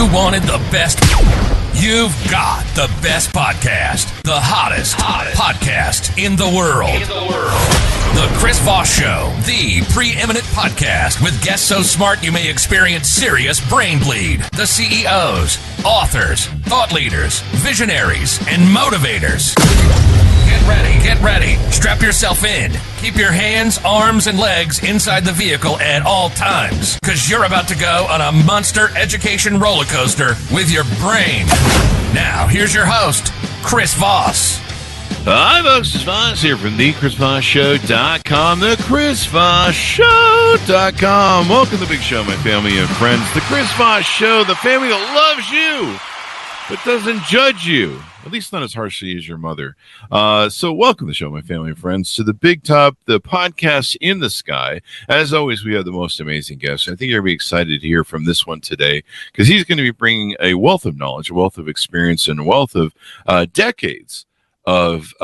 You wanted the best. You've got the best podcast. The hottest podcast in the world. The Chris Voss Show, the preeminent podcast with guests so smart you may experience serious brain bleed. The CEOs, authors, thought leaders, visionaries, and motivators. Get ready. Strap yourself in. Keep your hands, arms, and legs inside the vehicle at all times, because you're about to go on a monster education roller coaster with your brain. Now, here's your host, Chris Voss. Hi, folks. It's Voss here from thechrisvossshow.com, thechrisvossshow.com. Welcome to the big show, my family and friends. The Chris Voss Show, the family that loves you, but doesn't judge you. At least not as harshly as your mother. So welcome to the show, my family and friends, to the Big Top, the podcast in the sky. As always, we have the most amazing guests. I think you're going to be excited to hear from this one today, because he's going to be bringing a wealth of knowledge, a wealth of experience, and a wealth of decades of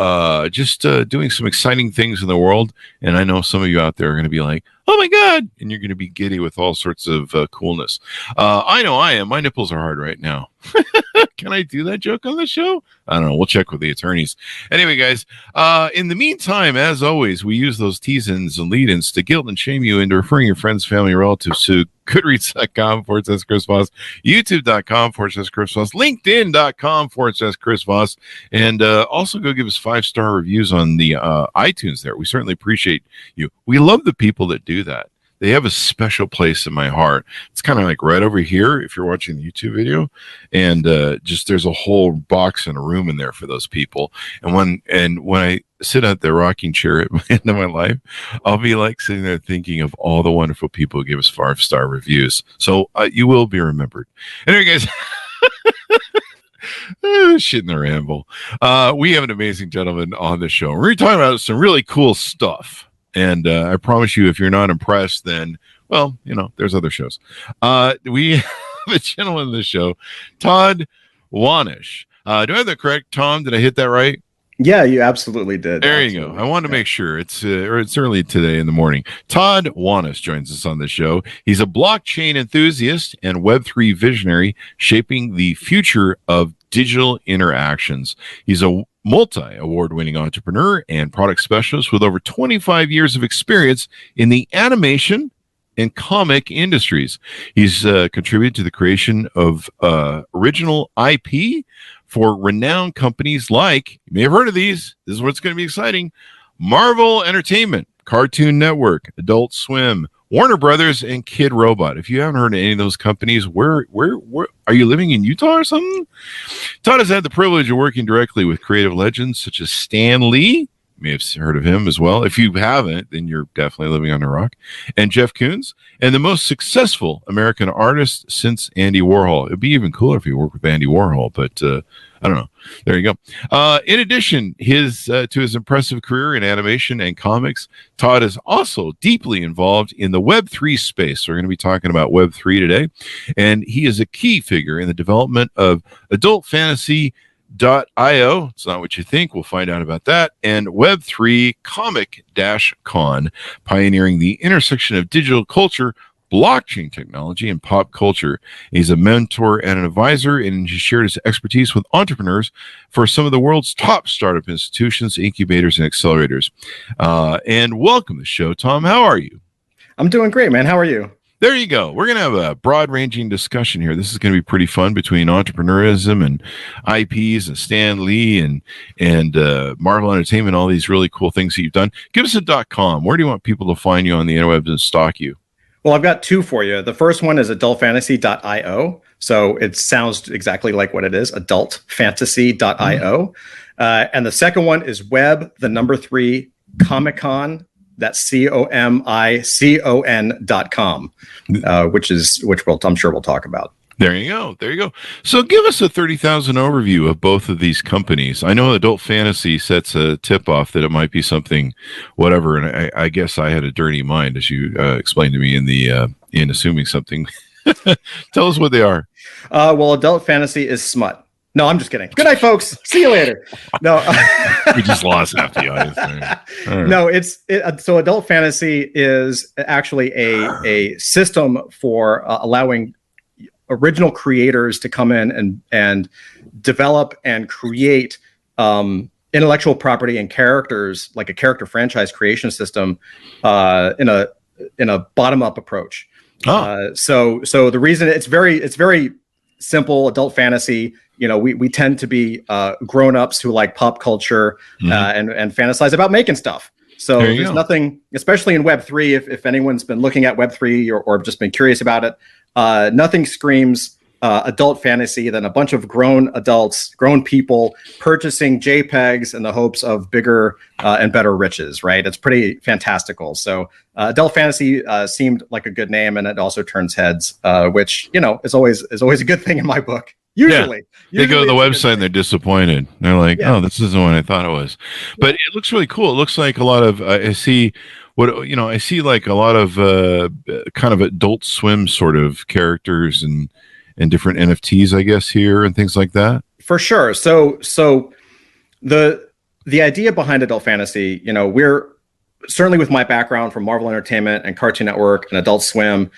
just doing some exciting things in the world. And I know some of you out there are going to be like, oh my God, and you're going to be giddy with all sorts of coolness. I know I am. My nipples are hard right now. Can I do that joke on the show? I don't know. We'll check with the attorneys. Anyway, guys, in the meantime, as always, we use those tease-ins and lead-ins to guilt and shame you into referring your friends, family, relatives to goodreads.com/Chris Voss, youtube.com/Chris Voss, linkedin.com/Chris Voss, and also go give us 5-star reviews on the iTunes there. We certainly appreciate you. We love the people that do that. They have a special place in my heart. It's kind of like right over here if you're watching the YouTube video, and just there's a whole box and a room in there for those people. And when I sit at the rocking chair at the end of my life, I'll be like sitting there thinking of all the wonderful people who give us 5-star reviews. So you will be remembered. Anyway, guys. Shit in the ramble. We have an amazing gentleman on the show. We're talking about some really cool stuff. And I promise you, if you're not impressed, then, well, you know, there's other shows. We have a gentleman on the show, Todd Wahnish. Do I have that correct, Tom? Did I hit that right? Yeah, you absolutely did. There you go. I wanted to make sure. It's early today in the morning. Todd Wahnish joins us on the show. He's a blockchain enthusiast and Web3 visionary shaping the future of digital interactions. He's a multi-award-winning entrepreneur and product specialist with over 25 years of experience in the animation and comic industries. He's contributed to the creation of original IP for renowned companies like, you may have heard of these, this is what's going to be exciting, Marvel Entertainment, Cartoon Network, Adult Swim, Warner Brothers, and KidRobot. If you haven't heard of any of those companies, where are you living in Utah or something? Todd has had the privilege of working directly with creative legends such as Stan Lee. You may have heard of him as well. If you haven't, then you're definitely living on a rock. And Jeff Koons, and the most successful American artist since Andy Warhol. It'd be even cooler if you worked with Andy Warhol, but I don't know. There you go. In addition, to his impressive career in animation and comics, Todd is also deeply involved in the Web3 space. So we're going to be talking about Web3 today. And he is a key figure in the development of adult fantasy.io. It's not what you think. We'll find out about that. And Web3 Comic-Con, pioneering the intersection of digital culture, blockchain technology, and pop culture. He's a mentor and an advisor, and he shared his expertise with entrepreneurs for some of the world's top startup institutions, incubators, and accelerators. And welcome to the show, Tom. How are you? I'm doing great, man. How are you? There you go. We're going to have a broad-ranging discussion here. This is going to be pretty fun between entrepreneurism and IPs and Stan Lee and Marvel Entertainment, all these really cool things that you've done. Give us a .com. Where do you want people to find you on the interwebs and stalk you? Well, I've got two for you. The first one is adultfantasy.io. So it sounds exactly like what it is, adultfantasy.io. And the second one is web3 Comic-Con. That's COMICON.com, which I'm sure we'll talk about. There you go. There you go. So give us a 30,000 overview of both of these companies. I know Adult Fantasy sets a tip off that it might be something, whatever. And I guess I had a dirty mind, as you explained to me in assuming something. Tell us what they are. Well, Adult Fantasy is smut. No, I'm just kidding. Good night, folks. See you later. No, we just lost half the audience. Right. No, so Adult Fantasy is actually a system for allowing original creators to come in and develop and create intellectual property and characters, like a character franchise creation system, in a bottom-up approach. So the reason it's very simple adult fantasy. We tend to be grown-ups who like pop culture and fantasize about making stuff. So there's nothing, especially in Web3, if anyone's been looking at Web3 or just been curious about it, nothing screams adult fantasy than a bunch of grown adults, grown people purchasing JPEGs in the hopes of bigger and better riches, right? It's pretty fantastical. So adult fantasy seemed like a good name, and it also turns heads, which, is always a good thing in my book. Usually they go to the website and they're disappointed. They're like, "Oh, this isn't what I thought it was." But it looks really cool. It looks like a lot of I see like a lot of kind of Adult Swim sort of characters and different NFTs, I guess, here and things like that. For sure. So the idea behind adult fantasy, we're certainly, with my background from Marvel Entertainment and Cartoon Network and Adult Swim,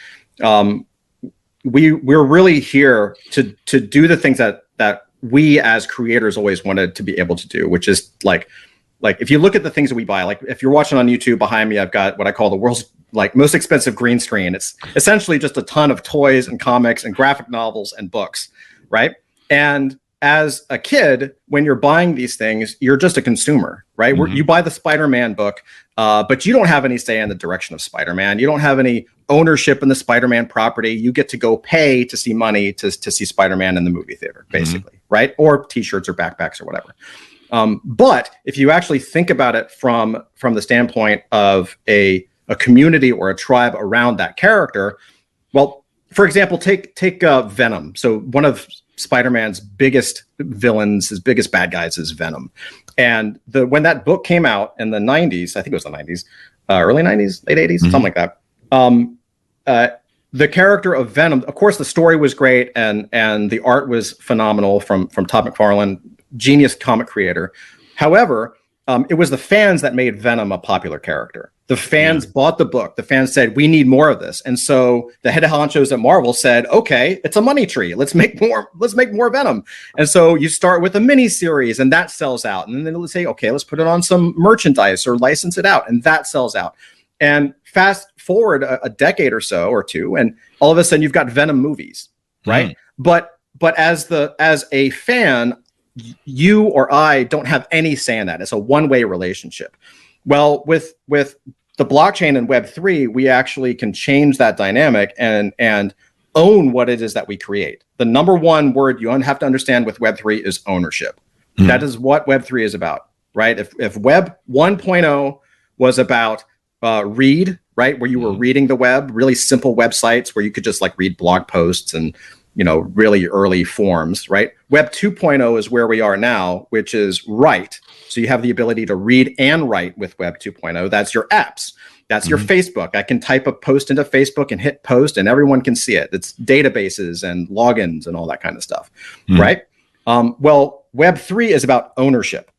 we're really here to do the things that we as creators always wanted to be able to do, which is like if you look at the things that we buy, like if you're watching on YouTube behind me, I've got what I call the world's most expensive green screen. It's essentially just a ton of toys and comics and graphic novels and books, right? And as a kid, when you're buying these things, you're just a consumer, right? You buy the Spider-Man book, but you don't have any say in the direction of Spider-Man. You don't have any ownership in the Spider-Man property. You get to go pay to see money to see Spider-Man in the movie theater, basically, right? Or T-shirts or backpacks or whatever. But if you actually think about it from the standpoint of a community or a tribe around that character, well, for example, take Venom. So one of Spider-Man's biggest villains, his biggest bad guys, is Venom. And when that book came out in the 90s, I think it was the 90s, early 90s, late 80s, something like that. The character of Venom, of course, the story was great and the art was phenomenal from Todd McFarlane, genius comic creator. However, it was the fans that made Venom a popular character. The fans bought the book. The fans said, we need more of this. And so the head honchos at Marvel said, okay, it's a money tree. Let's make more Venom. And so you start with a mini series and that sells out. And then let's say, okay, let's put it on some merchandise or license it out. And that sells out. And fast forward a decade or so or two, and all of a sudden you've got Venom movies, right? But as a fan, you or I don't have any say in that. It's a one-way relationship. Well, with the blockchain and Web3, we actually can change that dynamic and own what it is that we create. The number one word you have to understand with Web3 is ownership. That is what Web3 is about, right? If Web 1.0 was about read, right, where you were reading the web, really simple websites where you could just like read blog posts and really early forms, right? Web 2.0 is where we are now, which is write. So you have the ability to read and write with Web 2.0. That's your apps. That's your Facebook. I can type a post into Facebook and hit post and everyone can see it. It's databases and logins and all that kind of stuff, right? Well, Web 3 is about ownership,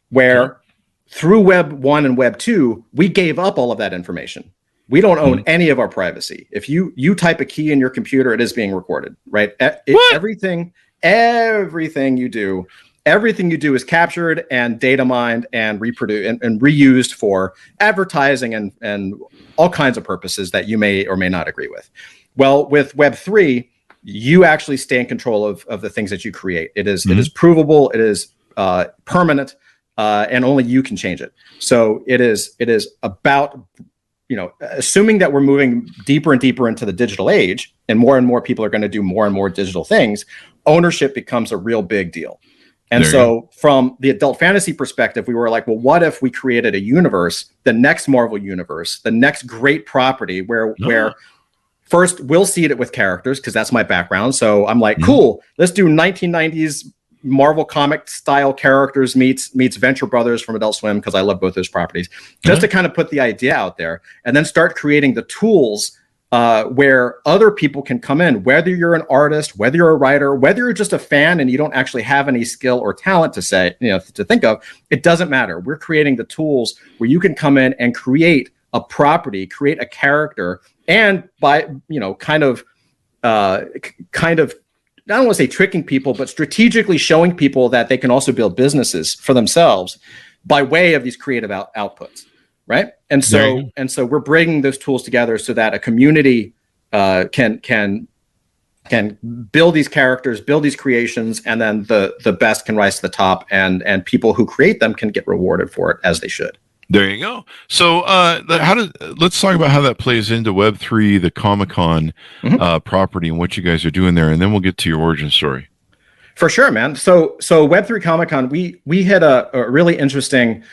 where through Web 1 and Web 2, we gave up all of that information. We don't own any of our privacy. If you type a key in your computer, it is being recorded, right? Everything you do is captured and data mined and reproduced and reused for advertising and all kinds of purposes that you may or may not agree with. Well, with Web3, you actually stay in control of the things that you create. It is provable. It is permanent, and only you can change it. So it is about assuming that we're moving deeper and deeper into the digital age, and more people are going to do more and more digital things. Ownership becomes a real big deal. And so from the adult fantasy perspective, we were like, well, what if we created a universe, the next Marvel universe, the next great property where first we'll seed it with characters, because that's my background. So I'm like, cool, let's do 1990s Marvel comic style characters meets Venture Brothers from Adult Swim, because I love both those properties, just to kind of put the idea out there and then start creating the tools where other people can come in, whether you're an artist, whether you're a writer, whether you're just a fan and you don't actually have any skill or talent to think of, it doesn't matter. We're creating the tools where you can come in and create a property, create a character, and by kind of kind of, I don't want to say tricking people, but strategically showing people that they can also build businesses for themselves by way of these creative outputs, right? And so we're bringing those tools together so that a community can build these characters, build these creations, and then the best can rise to the top, and people who create them can get rewarded for it, as they should. There you go. So let's talk about how that plays into Web3, the Comic-Con property, and what you guys are doing there, and then we'll get to your origin story. For sure, man. So Web3 Comic-Con, we hit a really interesting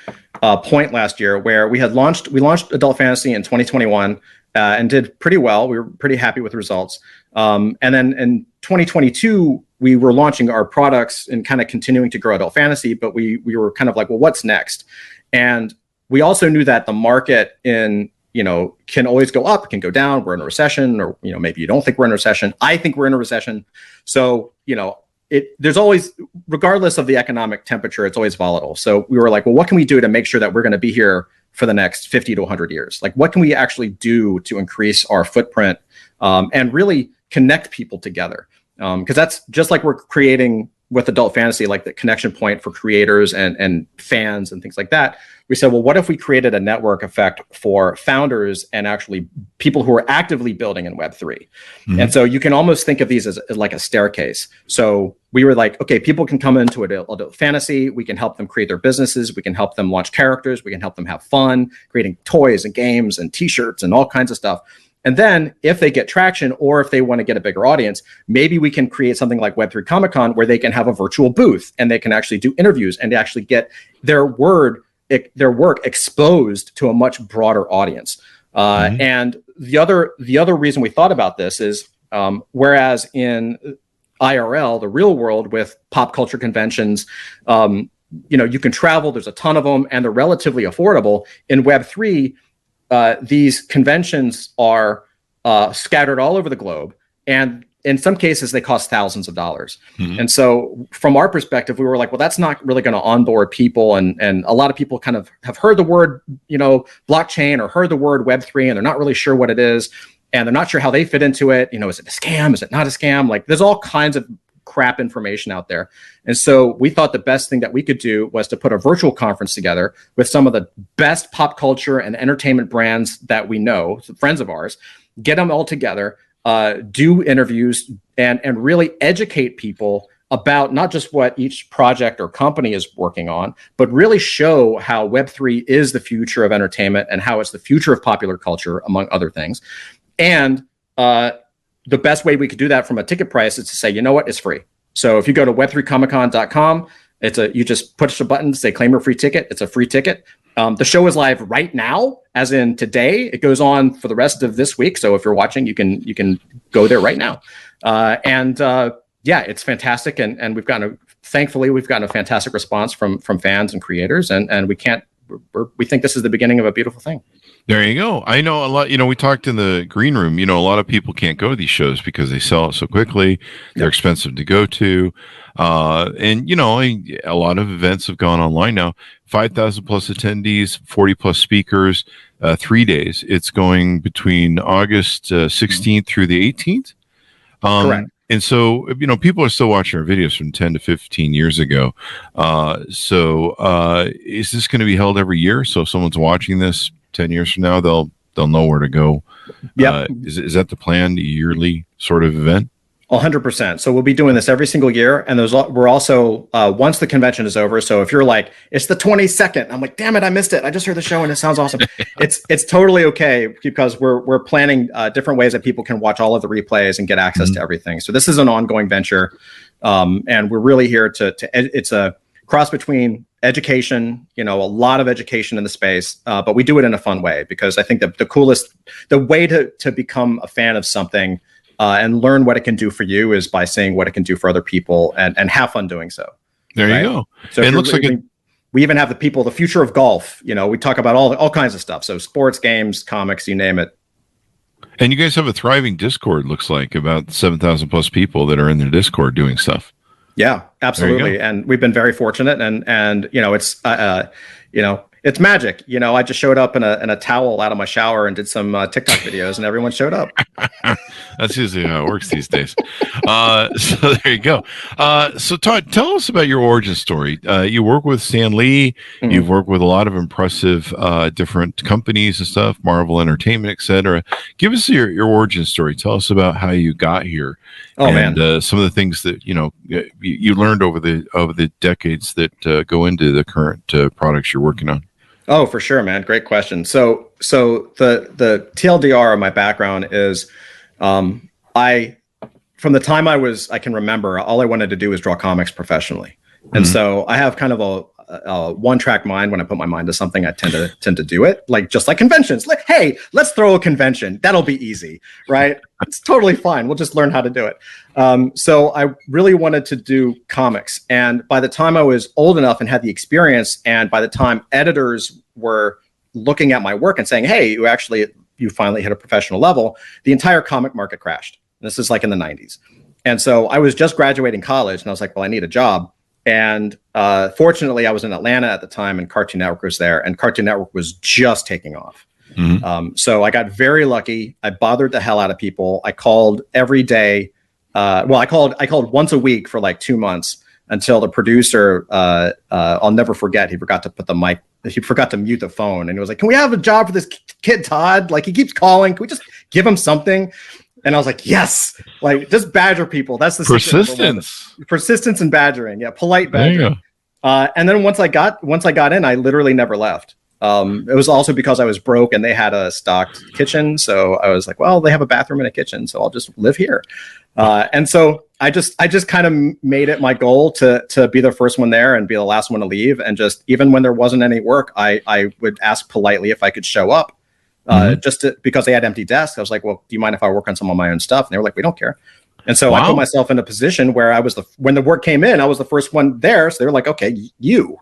point last year where we launched Adult Fantasy in 2021 and did pretty well. We were pretty happy with the results. And then in 2022, we were launching our products and kind of continuing to grow Adult Fantasy, but we were kind of like, well, what's next? And we also knew that the market can always go up, can go down. We're in a recession, or, maybe you don't think we're in a recession. I think we're in a recession. So, there's always, regardless of the economic temperature, it's always volatile. So we were like, well, what can we do to make sure that we're going to be here for the next 50 to 100 years? Like, what can we actually do to increase our footprint and really connect people together? Because that's just like we're creating with Adult Fantasy, like the connection point for creators and fans and things like that. We said, well, what if we created a network effect for founders and actually people who are actively building in Web3? Mm-hmm. And so you can almost think of these as like a staircase. So we were like, okay, people can come into Adult Fantasy. We can help them create their businesses. We can help them launch characters. We can help them have fun, creating toys and games and t-shirts and all kinds of stuff. And then if they get traction, or if they want to get a bigger audience, maybe we can create something like Web3 Comic-Con where they can have a virtual booth and they can actually do interviews and actually get their work exposed to a much broader audience. And the other reason we thought about this is, whereas in IRL, the real world, with pop culture conventions, you can travel, there's a ton of them, and they're relatively affordable. In Web3, these conventions are scattered all over the globe, and in some cases they cost thousands of dollars. Mm-hmm. And so from our perspective, we were like, well, that's not really going to onboard people. And a lot of people kind of have heard the word, blockchain, or heard the word Web3, and they're not really sure what it is. And they're not sure how they fit into it. Is it a scam? Is it not a scam? Like, there's all kinds of crap information out there. And so we thought the best thing that we could do was to put a virtual conference together with some of the best pop culture and entertainment brands that we know, friends of ours, get them all together, do interviews, and really educate people about not just what each project or company is working on, but really show how Web3 is the future of entertainment and how it's the future of popular culture, among other things. And the best way we could do that from a ticket price is to say, you know what, it's free. So if you go to web3comiccon.com, you just push a button, say claim your free ticket. It's a free ticket. The show is live right now, as in today. It goes on for the rest of this week. So if you're watching, you can go there right now. It's fantastic. And thankfully we've gotten a fantastic response from fans and creators. And we think this is the beginning of a beautiful thing. There you go. I know a lot, we talked in the green room, a lot of people can't go to these shows because they sell it so quickly. They're expensive to go to. And a lot of events have gone online now. 5,000 plus attendees, 40 plus speakers, 3 days. It's going between August 16th through the 18th. Correct. And so, people are still watching our videos from 10 to 15 years ago. Is this going to be held every year? So if someone's watching this 10 years from now, they'll know where to go. Yeah. Is that the planned yearly sort of event? 100%. So we'll be doing this every single year. And we're also, once the convention is over, so if you're like, it's the 22nd, I'm like, damn it, I missed it. I just heard the show and it sounds awesome. It's totally okay, because we're planning different ways that people can watch all of the replays and get access to everything. So this is an ongoing venture. And we're really here it's a cross between education, a lot of education in the space, but we do it in a fun way, because I think that the way to become a fan of something and learn what it can do for you is by seeing what it can do for other people and have fun doing so. There you go. So it looks we even have the future of golf. We talk about all kinds of stuff. So sports, games, comics, you name it. And you guys have a thriving Discord, looks like, about 7,000 plus people that are in the Discord doing stuff. Yeah, absolutely. And we've been very fortunate, and it's it's magic. I just showed up in a towel out of my shower and did some TikTok videos, and everyone showed up. That's usually how it works these days. So there you go. So Todd, tell us about your origin story. You work with Stan Lee. Mm-hmm. You've worked with a lot of impressive different companies and stuff, Marvel Entertainment, etc. Give us your origin story. Tell us about how you got here. Man, some of the things that you learned over the decades that go into the current products you're working on. Oh, for sure, man. Great question. So the TLDR of my background is, from the time I can remember, all I wanted to do was draw comics professionally. And so I have kind of a one-track mind. When I put my mind to something, I tend to do it, just like conventions. Like, hey, let's throw a convention. That'll be easy, right? It's totally fine. We'll just learn how to do it. So I really wanted to do comics. And by the time I was old enough and had the experience, and by the time editors were looking at my work and saying, hey, you finally hit a professional level, the entire comic market crashed. This is like in the 90s. And so I was just graduating college, and I was like, well, I need a job. And fortunately, I was in Atlanta at the time, and Cartoon Network was there, and Cartoon Network was just taking off. So I got very lucky. I bothered the hell out of people. I called every day. I called once a week for like 2 months until the producer, I'll never forget, he forgot to mute the phone. And he was like, can we have a job for this kid, Todd? Like, he keeps calling. Can we just give him something? And I was like, yes, just badger people. That's the persistence and badgering. Yeah. Polite badgering. And then once I got in, I literally never left. It was also because I was broke and they had a stocked kitchen. So I was like, well, they have a bathroom and a kitchen, so I'll just live here. And so I just kind of made it my goal to be the first one there and be the last one to leave. And just, even when there wasn't any work, I would ask politely if I could show up. Because they had empty desks. I was like, well, do you mind if I work on some of my own stuff? And they were like, we don't care. And so I put myself in a position where when the work came in, I was the first one there. So they were like, okay, you.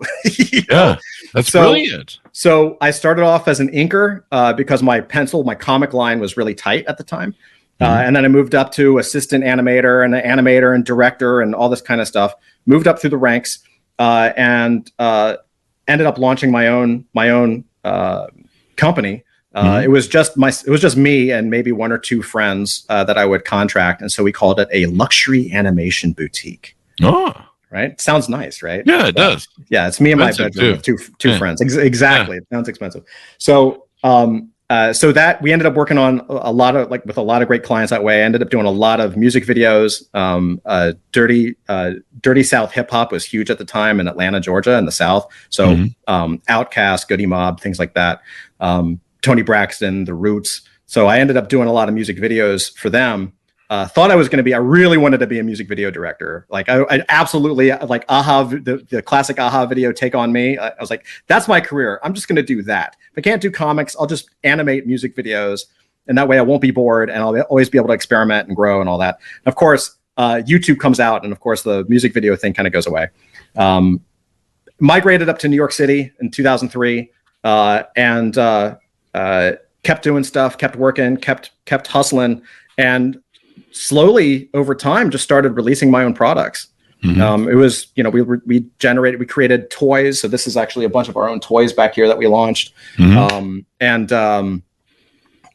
Yeah, that's brilliant. So I started off as an inker because my comic line was really tight at the time. And then I moved up to assistant animator and an animator and director and all this kind of stuff. Moved up through the ranks and ended up launching my own company. It was just me and maybe one or two friends that I would contract, and so we called it a luxury animation boutique. Oh, right. It sounds nice, right? Yeah, it does. Yeah, it's me and my bedroom with two friends. Exactly. Yeah. It sounds expensive. So, so that we ended up working on a lot of with a lot of great clients that way. I ended up doing a lot of music videos. Dirty South hip hop was huge at the time in Atlanta, Georgia, in the South. So, Outkast, Goody Mob, things like that. Tony Braxton, The Roots. So I ended up doing a lot of music videos for them. I really wanted to be a music video director. Like I absolutely like the classic Aha video, Take On Me. I was like, that's my career. I'm just going to do that. If I can't do comics, I'll just animate music videos. And that way I won't be bored and I'll always be able to experiment and grow and all that. And of course, YouTube comes out and of course the music video thing kind of goes away. Migrated up to New York City in 2003 and kept doing stuff, kept working, kept hustling, and slowly over time just started releasing my own products. It was, we created toys. So this is actually a bunch of our own toys back here that we launched.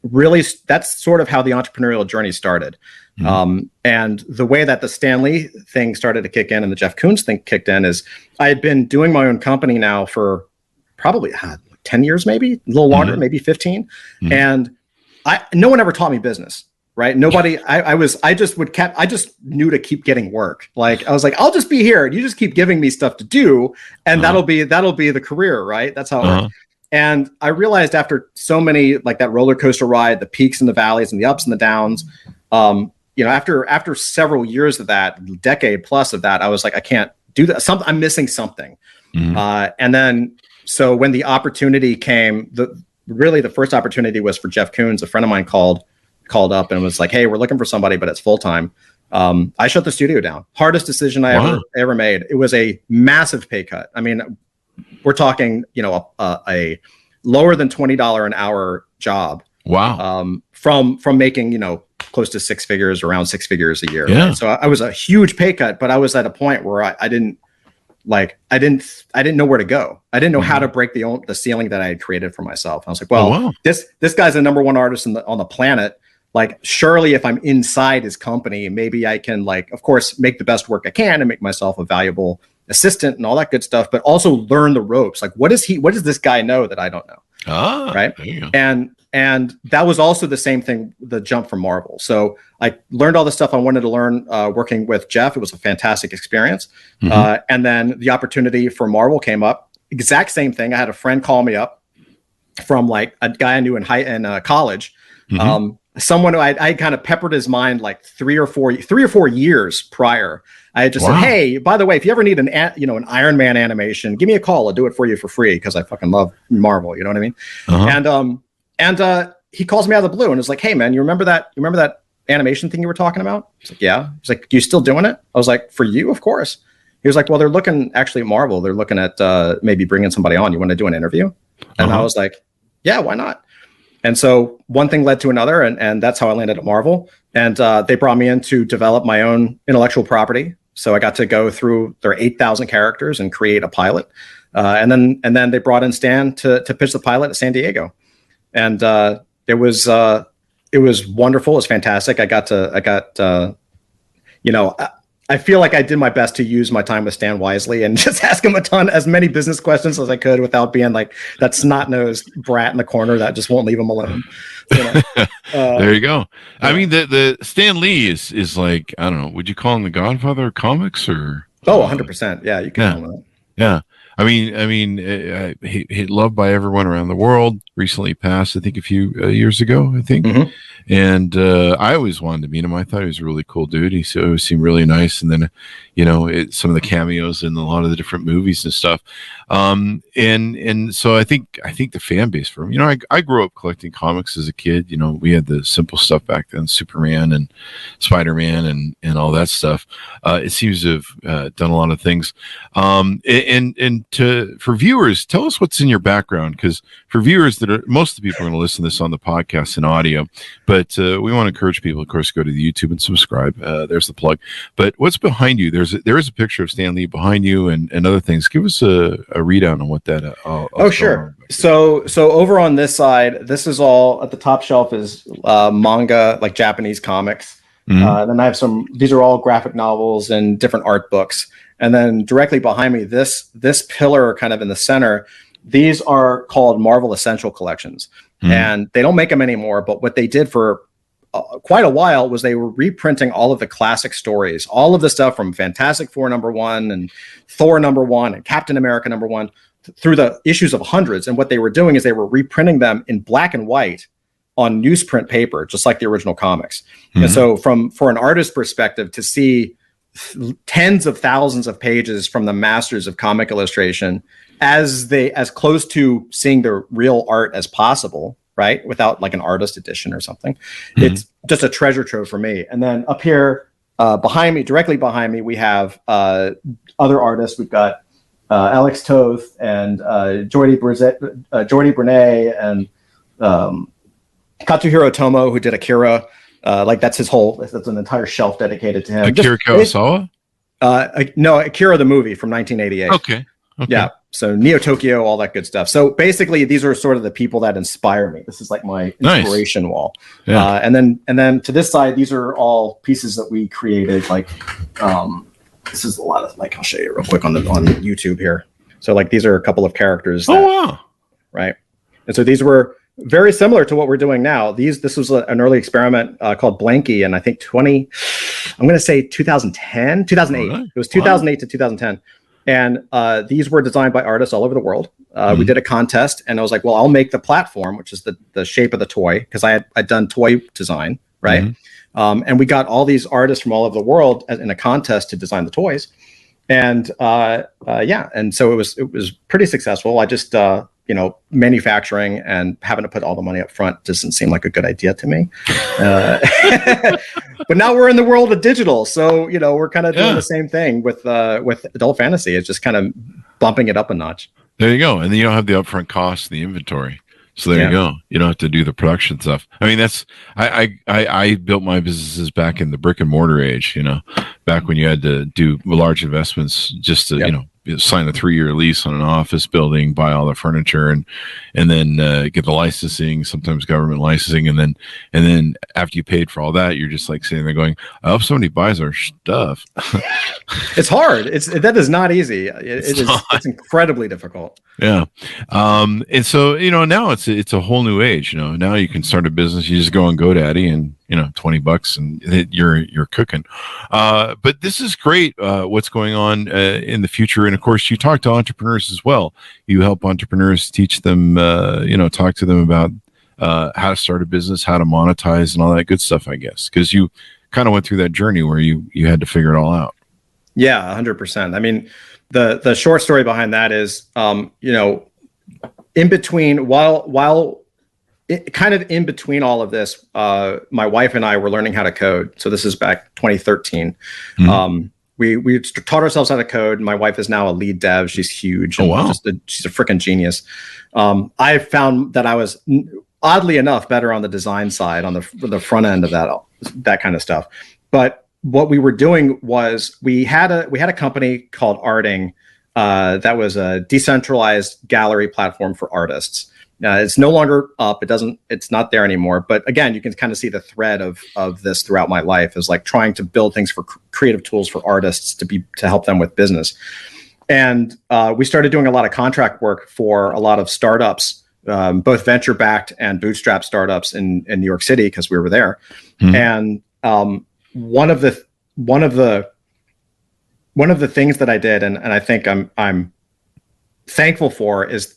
Really that's sort of how the entrepreneurial journey started. And the way that the Stan Lee thing started to kick in and the Jeff Koons thing kicked in is I had been doing my own company now for probably 10 years, maybe a little longer, maybe 15. And no one ever taught me business, right? Nobody, I just knew to keep getting work. Like, I was like, I'll just be here. You just keep giving me stuff to do. And that'll be the career, right? That's how it works. And I realized after so many, like that roller coaster ride, the peaks and the valleys and the ups and the downs, after several years of that, decade plus of that, I was like, I can't do that. I'm missing something. And then, so when the opportunity came, the first opportunity was for Jeff Koons. A friend of mine called up and was like, hey, we're looking for somebody, but it's full time. I shut the studio down. Hardest decision I ever made. It was a massive pay cut. I mean, we're talking, a lower than $20 an hour job. Wow. From making, close to six figures, around six figures a year. Yeah. Right? So I was a huge pay cut, but I was at a point where I didn't like I didn't know where to go. I didn't know how to break the ceiling that I had created for myself. I was like, well, this guy's the number one artist on the planet. Like, surely if I'm inside his company, maybe I can, like, of course, make the best work I can and make myself a valuable assistant and all that good stuff, but also learn the ropes. Like, what does this guy know that I don't know? Right. And that was also the same thing, the jump from Marvel. So I learned all the stuff I wanted to learn working with Jeff. It was a fantastic experience. And then the opportunity for Marvel came up. Exact same thing. I had a friend call me up from, like, a guy I knew in college. Someone who I kind of peppered his mind like 3 or 4 years prior. I had just said, hey, by the way, if you ever need an Iron Man animation, give me a call. I'll do it for you for free because I fucking love Marvel. You know what I mean? And he calls me out of the blue and is like, hey, man, you remember that animation thing you were talking about? He's like, yeah. He's like, you still doing it? I was like, for you, of course. He was like, well, they're looking actually at Marvel. They're looking at maybe bringing somebody on. You want to do an interview? And I was like, yeah, why not? And so one thing led to another, and that's how I landed at Marvel. And they brought me in to develop my own intellectual property. So I got to go through their 8,000 characters and create a pilot. And then they brought in Stan to pitch the pilot at San Diego. And it was wonderful. It was fantastic. I feel like I did my best to use my time with Stan wisely and just ask him as many business questions as I could without being like that snot-nosed brat in the corner that just won't leave him alone. There you go. Yeah. I mean, the Stan Lee is like, I don't know, would you call him the Godfather of comics or? 100%. Yeah, you can call him that. Yeah. I mean, he loved by everyone around the world. Recently passed, I think, a few years ago, I think. And I always wanted to meet him. I thought he was a really cool dude. He always seemed really nice. And then, some of the cameos in a lot of the different movies and stuff. And so I think the fan base for him. I grew up collecting comics as a kid. We had the simple stuff back then, Superman and Spider-Man and all that stuff. It seems to have done a lot of things. For viewers, tell us what's in your background, because for viewers most of the people are going to listen to this on the podcast and audio, but we want to encourage people, of course, to go to the YouTube and subscribe. There's the plug. But what's behind you? There is a picture of Stan Lee behind you and other things. Give us a readout on what that. Sure. So over on this side, this is all at the top shelf is manga, like Japanese comics. Then I have these are all graphic novels and different art books. And then directly behind me, this pillar kind of in the center, these are called Marvel Essential Collections. And they don't make them anymore. But what they did for quite a while was they were reprinting all of the classic stories, all of the stuff from Fantastic Four #1 and Thor #1 and Captain America #1 through the issues of hundreds. And what they were doing is they were reprinting them in black and white on newsprint paper, just like the original comics. And so for an artist perspective, to see tens of thousands of pages from the masters of comic illustration as close to seeing the real art as possible, right? Without like an artist edition or something. It's just a treasure trove for me. And then up here directly behind me, we have other artists. We've got Alex Toth and Jordi Brunet and Katsuhiro Otomo, who did Akira. That's an entire shelf dedicated to him. Akira Kurosawa? No, Akira the movie from 1988. Okay. Yeah. So Neo Tokyo, all that good stuff. So basically, these are sort of the people that inspire me. This is like my inspiration wall. Yeah. And then to this side, these are all pieces that we created. Like, this is a lot of I'll show you real quick on YouTube here. So these are a couple of characters. Wow. Right. And so these were very similar to what we're doing now. This was an early experiment called Blanky, and I think 2008. It was 2008 to 2010. And these were designed by artists all over the world. We did a contest, and I was like, well, I'll make the platform, which is the shape of the toy, because I'd done toy design, right? And we got all these artists from all over the world in a contest to design the toys. And and so it was pretty successful. I just manufacturing and having to put all the money up front doesn't seem like a good idea to me. But now we're in the world of digital, so we're kind of doing the same thing with adult fantasy. It's just kind of bumping it up a notch. There you go, and then you don't have the upfront cost and the inventory. So there you go. You don't have to do the production stuff. I mean, I built my businesses back in the brick and mortar age, back when you had to do large investments just to, sign a 3-year lease on an office building, buy all the furniture, and then get the licensing, sometimes government licensing, and then after you paid for all that, you're just like sitting there going, I hope somebody buys our stuff. It's hard. That is not easy. It's incredibly difficult. Yeah. And so, now it's a whole new age. Now you can start a business. You just go on GoDaddy and, $20 and you're cooking. But this is great. What's going on in the future. And of course, you talk to entrepreneurs as well. You help entrepreneurs, teach them, talk to them about how to start a business, how to monetize and all that good stuff, I guess, because you kind of went through that journey where you had to figure it all out. Yeah, 100%. I mean, the short story behind that is, in between, kind of in between all of this, my wife and I were learning how to code. So this is back 2013. Mm-hmm. We taught ourselves how to code. My wife is now a lead dev. She's huge. Oh, wow. She's a freaking genius. I found that I was, oddly enough, better on the design side, on the front end of that kind of stuff. But what we were doing was we had a company called Arting that was a decentralized gallery platform for artists. It's no longer up. It's not there anymore. But again, you can kind of see the thread of this throughout my life, is like trying to build things for creative tools for artists to help them with business. And we started doing a lot of contract work for a lot of startups, both venture backed and bootstrap startups in New York City, because we were there. Mm-hmm. And one of the things that I did, and I think I'm thankful for, is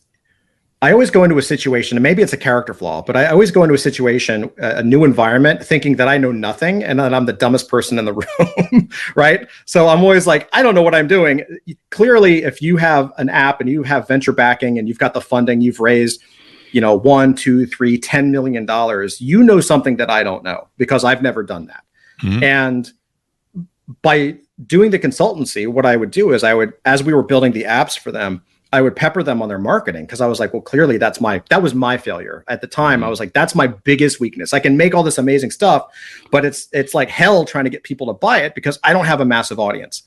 I always go into a situation, and maybe it's a character flaw, but I always go into a situation, a new environment, thinking that I know nothing and that I'm the dumbest person in the room, right? So I'm always like, I don't know what I'm doing. Clearly, if you have an app and you have venture backing and you've got the funding, you've raised, $1, $2, $3, $10 million, you know something that I don't know, because I've never done that. Mm-hmm. And by doing the consultancy, what I would do is as we were building the apps for them, I would pepper them on their marketing, because I was like, well, clearly that was my failure at the time. I was like, that's my biggest weakness. I can make all this amazing stuff, but it's like hell trying to get people to buy it, because I don't have a massive audience,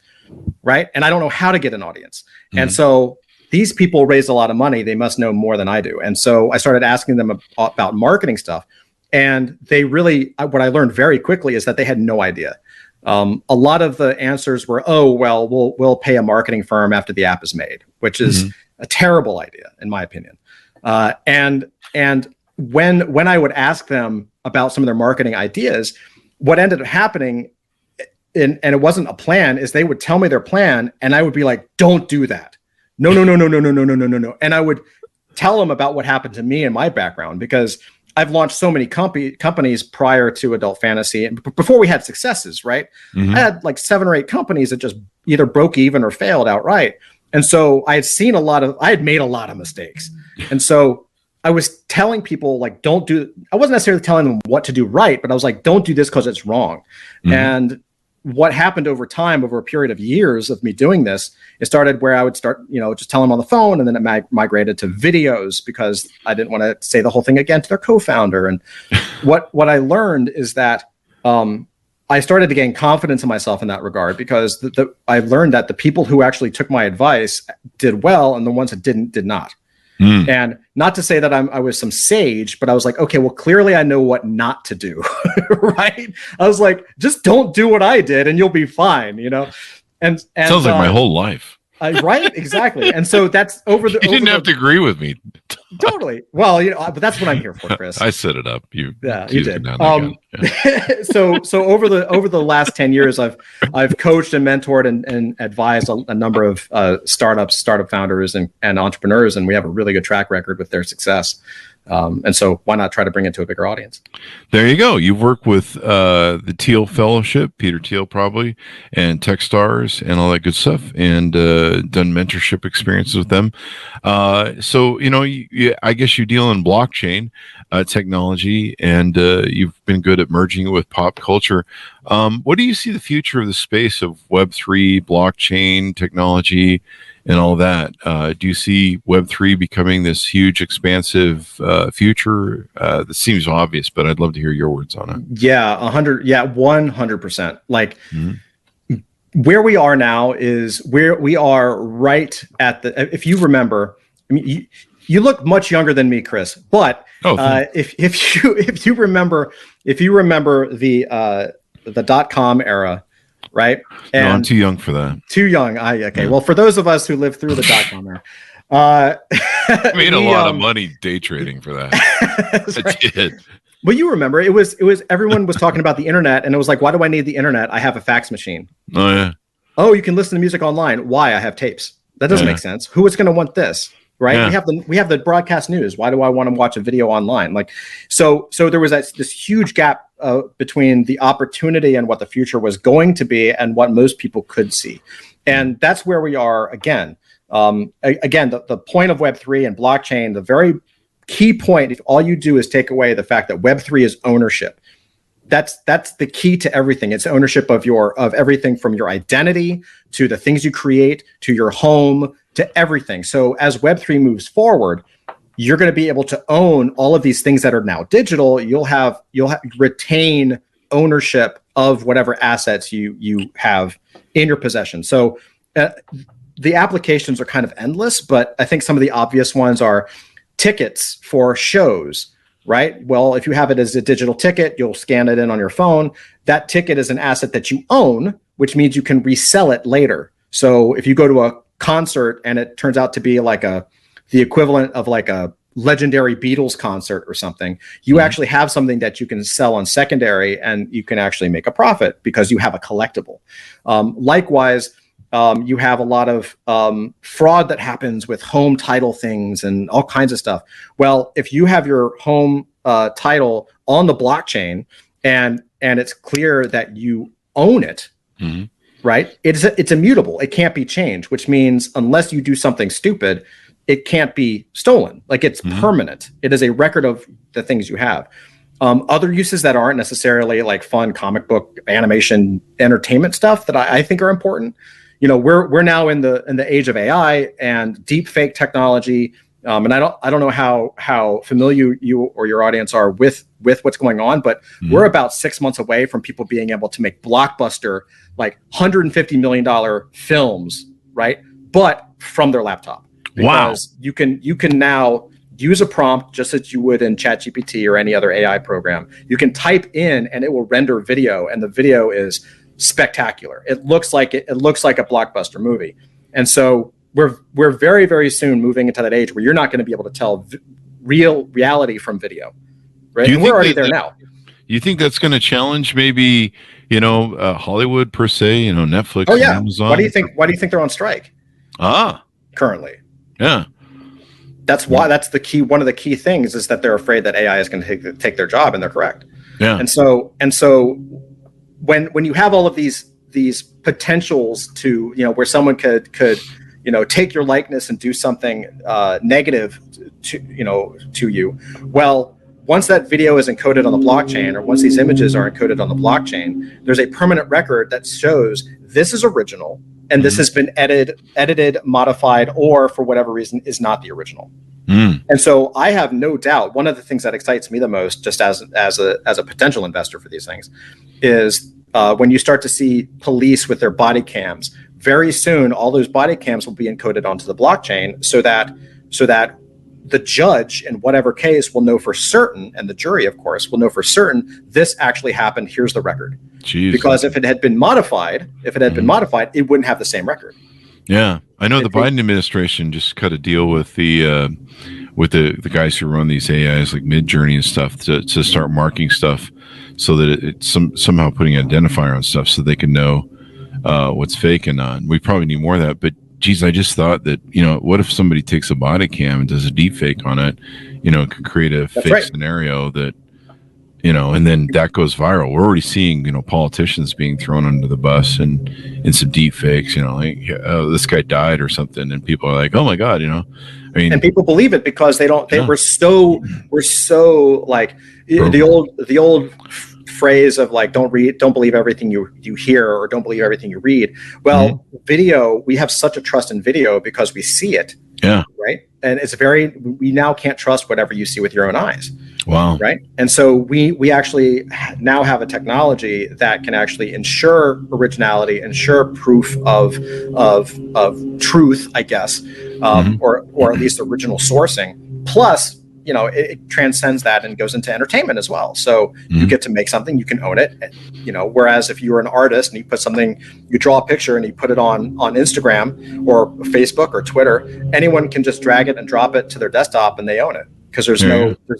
right? And I don't know how to get an audience. Mm-hmm. And so these people raised a lot of money. They must know more than I do. And so I started asking them about marketing stuff. And what I learned very quickly is that they had no idea. A lot of the answers were, oh, well, we'll pay a marketing firm after the app is made, which is mm-hmm. a terrible idea, in my opinion. And when I would ask them about some of their marketing ideas, what ended up happening, and it wasn't a plan, is they would tell me their plan, and I would be like, don't do that. No. And I would tell them about what happened to me and my background, because I've launched so many companies prior to Adult Fantasy, and before we had successes, right? Mm-hmm. I had like 7 or 8 companies that just either broke even or failed outright. And so I had made a lot of mistakes. And so I was telling people, like, I wasn't necessarily telling them what to do right, but I was like, don't do this because it's wrong. Mm-hmm. And what happened over time, over a period of years of me doing this, it started where I would start, just tell them on the phone, and then it migrated to videos, because I didn't want to say the whole thing again to their co-founder. And what I learned is that I started to gain confidence in myself in that regard, because I learned that the people who actually took my advice did well, and the ones that did not. Mm. And not to say that I was some sage, but I was like, okay, well, clearly I know what not to do, right? I was like, just don't do what I did and you'll be fine, And sounds like my whole life. Right, exactly. And so that's over the. You didn't have to agree with me. Totally. Well, but that's what I'm here for, Chris. I set it up. You did. So over the last 10 years, I've coached and mentored and advised a number of startup founders and entrepreneurs, and we have a really good track record with their success. And so why not try to bring it to a bigger audience? There you go. You've worked with the Thiel Fellowship, Peter Thiel probably, and Techstars and all that good stuff, and done mentorship experiences with them. So, I guess you deal in blockchain technology, and you've been good at merging it with pop culture. What do you see the future of the space of Web3, blockchain technology, and all that? Do you see Web3 becoming this huge, expansive future? That seems obvious, but I'd love to hear your words on it. Yeah, 100%. Like, mm-hmm. where we are now is where we are right at the. If you remember, I mean, you look much younger than me, Chris. But if you remember the .com era, right? And no, I'm too young for that. Too young. Okay. Yeah. Well, for those of us who lived through the .com era, made a lot of money day trading for that. I right. did. Well, you remember it was everyone was talking about the internet, and it was like, why do I need the internet? I have a fax machine. Oh yeah. Oh, you can listen to music online. Why? I have tapes. That doesn't make sense. Who is going to want this? Right? Yeah. We have the broadcast news. Why do I want to watch a video online? Like, so there was this huge gap between the opportunity and what the future was going to be and what most people could see, and that's where we are again. Again, the point of Web3 and blockchain, the very key point, if all you do is take away the fact that Web3 is ownership, that's the key to everything. It's ownership of everything from your identity to the things you create to your home to everything. So as Web3 moves forward, you're going to be able to own all of these things that are now digital. You'll retain ownership of whatever assets you have in your possession. So the applications are kind of endless, but I think some of the obvious ones are tickets for shows, right? Well, if you have it as a digital ticket, you'll scan it in on your phone. That ticket is an asset that you own, which means you can resell it later. So if you go to a concert and it turns out to be like the equivalent of like a legendary Beatles concert or something, you actually have something that you can sell on secondary and you can actually make a profit because you have a collectible. Likewise, you have a lot of fraud that happens with home title things and all kinds of stuff. Well, if you have your home title on the blockchain and it's clear that you own it, right? It's immutable. It can't be changed, which means unless you do something stupid, it can't be stolen. Like it's permanent. It is a record of the things you have. Other uses that aren't necessarily like fun comic book animation entertainment stuff that I think are important. You know, we're now in the age of AI and deep fake technology. And I don't know how familiar you or your audience are with what's going on, but we're about 6 months away from people being able to make blockbuster, like $150 million films, right? But from their laptop. Because you can now use a prompt just as you would in ChatGPT or any other AI program. You can type in and it will render video, and the video is spectacular. It looks like a blockbuster movie. And so we're very, very soon moving into that age where you're not going to be able to tell reality from video, right? And we're already there now. You think that's going to challenge maybe, Hollywood per se, Netflix, oh, yeah. Amazon? Why do you think they're on strike? Currently. Yeah. That's why that's the key. One of the key things is that they're afraid that AI is going to take their job, and they're correct. Yeah. And so when you have all of these potentials to, where someone could take your likeness and do something negative to you, well, once that video is encoded on the blockchain, or once these images are encoded on the blockchain, there's a permanent record that shows this is original and this has been edited, modified, or for whatever reason is not the original. And so I have no doubt one of the things that excites me the most, just as a potential investor for these things, is when you start to see police with their body cams. Very soon, all those body cams will be encoded onto the blockchain, so that the judge in whatever case will know for certain, and the jury, of course, will know for certain this actually happened. Here's the record. Jeez. Because if it had been modified, it wouldn't have the same record. Yeah, I know the Biden administration just cut a deal with the guys who run these AIs like Midjourney and stuff to start marking stuff, so that it's somehow putting an identifier on stuff so they can know what's fake and not. We probably need more of that. But geez, I just thought that, what if somebody takes a body cam and does a deep fake on it? It could create a fake scenario that, and then that goes viral. We're already seeing, politicians being thrown under the bus and in some deep fakes, like, this guy died or something. And people are like, oh my God, and people believe it because we're so like the old phrase of like, don't believe everything you hear, or don't believe everything you read. Well, video, we have such a trust in video because we see it. Yeah. Right. And we now can't trust whatever you see with your own eyes. Wow. Right. And so we actually now have a technology that can actually ensure originality, ensure proof of truth, I guess, or at least original sourcing. Plus, it transcends that and goes into entertainment as well. So you get to make something, you can own it. Whereas if you were an artist and you put something, you draw a picture and you put it on Instagram or Facebook or Twitter, anyone can just drag it and drop it to their desktop and they own it. Because there's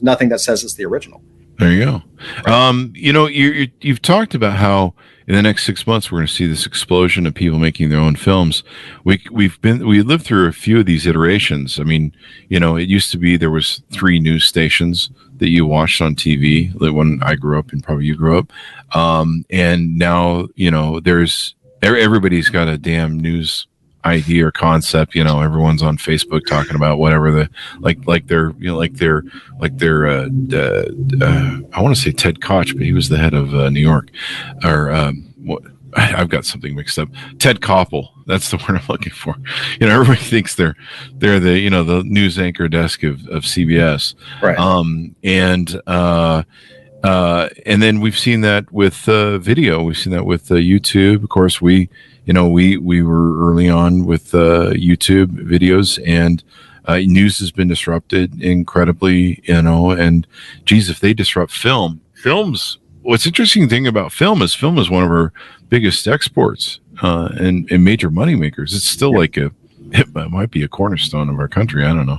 nothing that says it's the original. There you go. Right. You've talked about how in the next 6 months we're going to see this explosion of people making their own films. We lived through a few of these iterations. I mean, it used to be there was 3 news stations that you watched on TV when I grew up and probably you grew up, and now there's everybody's got a damn news idea or concept. Everyone's on Facebook talking about whatever I want to say Ted Koch, but he was the head of New York, or I've got something mixed up. Ted Koppel, that's the word I'm looking for. Everybody thinks they're the the news anchor desk of CBS, right? And then we've seen that with video. We've seen that with YouTube. Of course, we were early on with YouTube videos, and news has been disrupted incredibly, and geez, if they disrupt films, what's interesting thing about film is one of our biggest exports and major money makers. It's still it might be a cornerstone of our country. I don't know.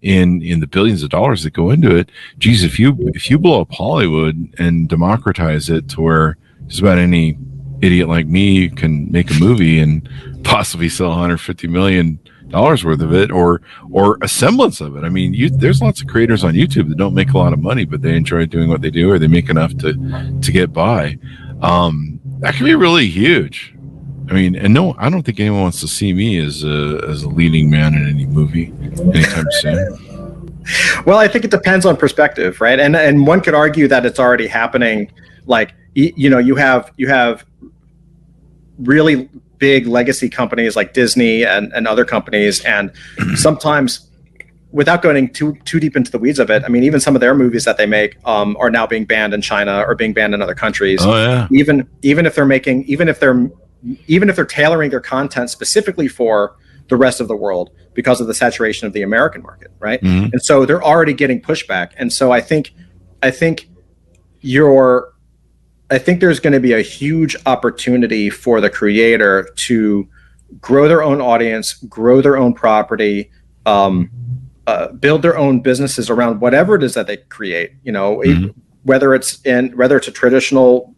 In the billions of dollars that go into it, geez, if you blow up Hollywood and democratize it to where just about any idiot like me can make a movie and possibly sell $150 million worth of it, or a semblance of it. I mean, there's lots of creators on YouTube that don't make a lot of money, but they enjoy doing what they do, or they make enough to get by. That can be really huge. I mean, and no, I don't think anyone wants to see me as a leading man in any movie anytime soon. Well, I think it depends on perspective, right? And one could argue that it's already happening. Like, you have really big legacy companies like Disney and other companies, and sometimes, without going too deep into the weeds of it, I mean, even some of their movies that they make are now being banned in China or being banned in other countries. Oh yeah. Even if they're tailoring their content specifically for the rest of the world because of the saturation of the American market, right? Mm-hmm. And so they're already getting pushback. And so I think there's going to be a huge opportunity for the creator to grow their own audience, grow their own property, build their own businesses around whatever it is that they create. Whether it's a traditional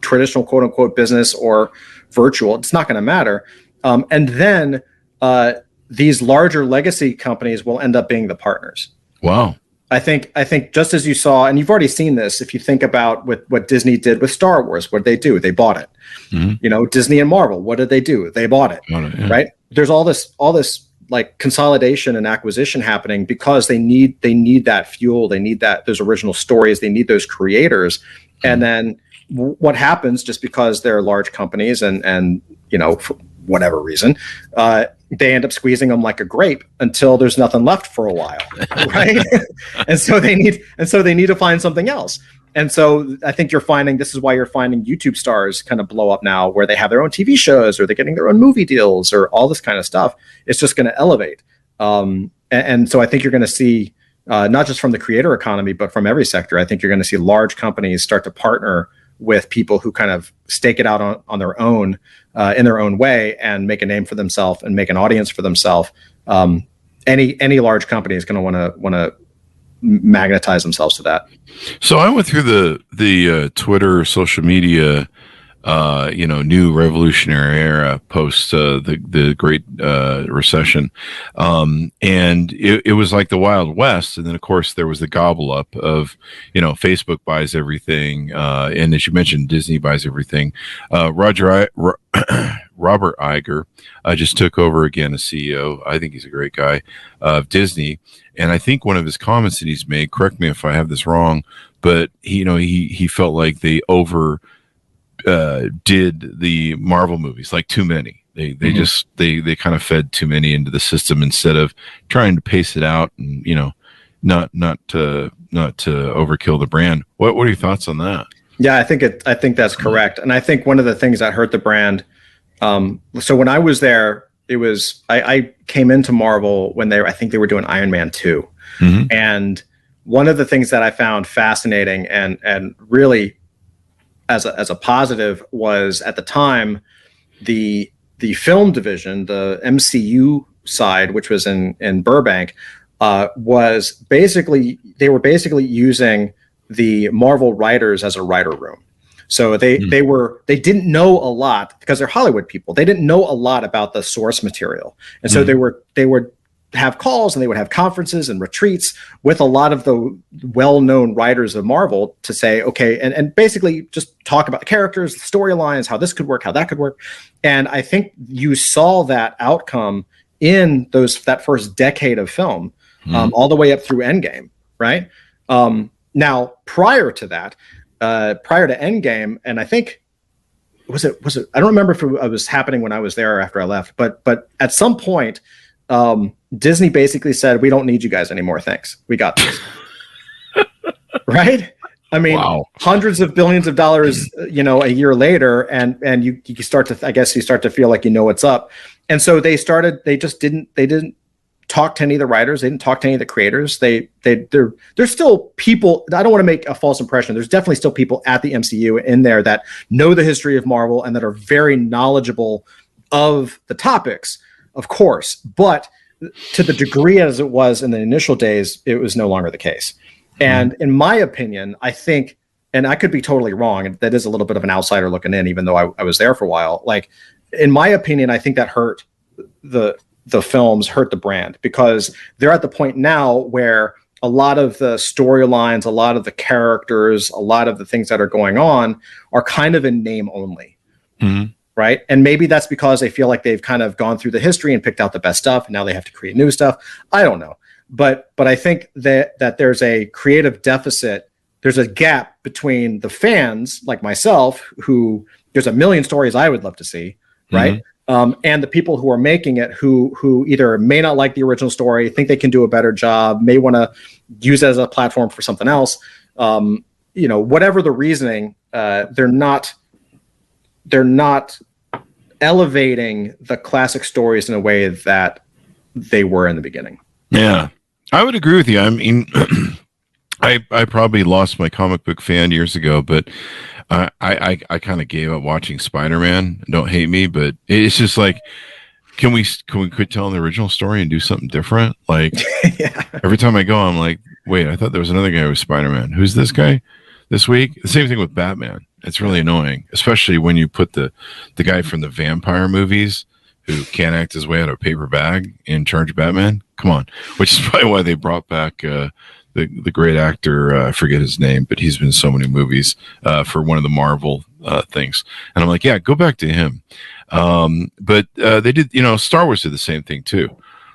quote unquote business or virtual, it's not going to matter. And then these larger legacy companies will end up being the partners. Wow. I think just as you saw, and you've already seen this, if you think about what Disney did with Star Wars, what did they do? They bought it. Mm-hmm. Disney and Marvel, what did they do? They bought it. Yeah. Right? There's all this like consolidation and acquisition happening because they need that fuel. They need those original stories. They need those creators. Mm-hmm. And then what happens, just because they're large companies and for whatever reason, they end up squeezing them like a grape until there's nothing left for a while, right? and so they need to find something else. And so I think this is why you're finding YouTube stars kind of blow up now, where they have their own TV shows or they're getting their own movie deals or all this kind of stuff. It's just going to elevate. And so I think you're going to see, not just from the creator economy, but from every sector, I think you're going to see large companies start to partner with people who kind of stake it out on their own, in their own way, and make a name for themselves and make an audience for themselves. Any large company is going to want to magnetize themselves to that. So I went through the Twitter, social media, new revolutionary era post the Great Recession, and it was like the Wild West. And then of course there was the gobble up of Facebook buys everything, and as you mentioned, Disney buys everything. Robert Iger just took over again as CEO. I think he's a great guy of Disney, and I think one of his comments that he's made, correct me if I have this wrong, but he felt like they did the Marvel movies, like too many. They kind of fed too many into the system instead of trying to pace it out and not to overkill the brand. What are your thoughts on that? Yeah, I think that's correct. And I think one of the things that hurt the brand, so when I was there, it was I came into Marvel when I think they were doing Iron Man 2. Mm-hmm. And one of the things that I found fascinating and really as a positive was, at the time, the film division, the MCU side, which was in Burbank, was basically using the Marvel writers as a writer room. So they didn't know a lot, because they're Hollywood people. They didn't know a lot about the source material. And so they would have calls, and they would have conferences and retreats with a lot of the well-known writers of Marvel to say, okay, and basically just talk about the characters, the storylines, how this could work, how that could work. And I think you saw that outcome in that first decade of film, all the way up through Endgame, right? Now, prior to that, prior to Endgame, and I think was it? I don't remember if it was happening when I was there or after I left, but at some point, Disney basically said, "We don't need you guys anymore. Thanks, we got this." Right? I mean, wow. Hundreds of billions of dollars, a year later, and you start to feel like you know what's up. And so they didn't talk to any of the writers. They didn't talk to any of the creators. There's still people. I don't want to make a false impression. There's definitely still people at the MCU in there that know the history of Marvel and that are very knowledgeable of the topics, of course. But to the degree as it was in the initial days, it was no longer the case. And in my opinion, I think, and I could be totally wrong, and that is a little bit of an outsider looking in, even though I was there for a while. Like, in my opinion, I think that hurt the films, hurt the brand, because they're at the point now where a lot of the storylines, a lot of the characters, a lot of the things that are going on are kind of in name only. Mm-hmm. Right. And maybe that's because they feel like they've kind of gone through the history and picked out the best stuff, and now they have to create new stuff. I don't know. But I think that there's a creative deficit. There's a gap between the fans like myself, who there's a million stories I would love to see. Right. Mm-hmm. And the people who are making it, who either may not like the original story, think they can do a better job, may want to use it as a platform for something else. Whatever the reasoning, they're not elevating the classic stories in a way that they were in the beginning. Yeah, I would agree with you. I mean, I probably lost my comic book fan years ago, but I kind of gave up watching Spider-Man. Don't hate me, but it's just like, can we quit telling the original story and do something different? Like, yeah. Every time I go, I'm like, wait, I thought there was another guy who was Spider-Man. Who's this guy this week? The same thing with Batman. It's really annoying, especially when you put the guy from the vampire movies who can't act his way out of a paper bag in charge of Batman. Come on. Which is probably why they brought back the great actor, I forget his name, but he's been in so many movies for one of the Marvel things. And I'm like, yeah, go back to him. But they did, Star Wars did the same thing too.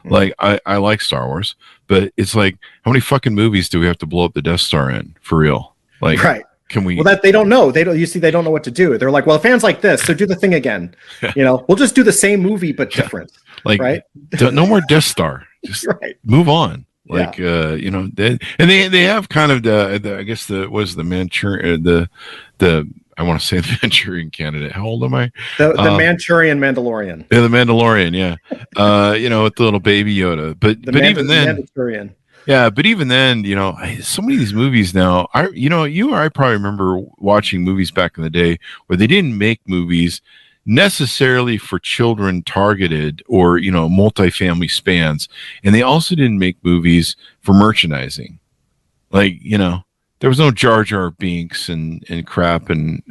Like, I like Star Wars, but it's like, how many fucking movies do we have to blow up the Death Star in, for real? Like, right. Can we? Well, that they don't know. They don't know what to do. They're like, well, fans like this, so do the thing again. We'll just do the same movie but different. Like, right? No more Death Star. Just right. Move on. Like, they have kind of the I guess the Manchurian I want to say the Manchurian Candidate. How old am I? The Manchurian Mandalorian. Yeah, the Mandalorian. Yeah, with the little baby Yoda. But even then, Mandalorian. Yeah, but even then, so many of these movies now, you or I probably remember watching movies back in the day where they didn't make movies necessarily for children targeted or, multifamily spans. And they also didn't make movies for merchandising. Like, there was no Jar Jar Binks and crap and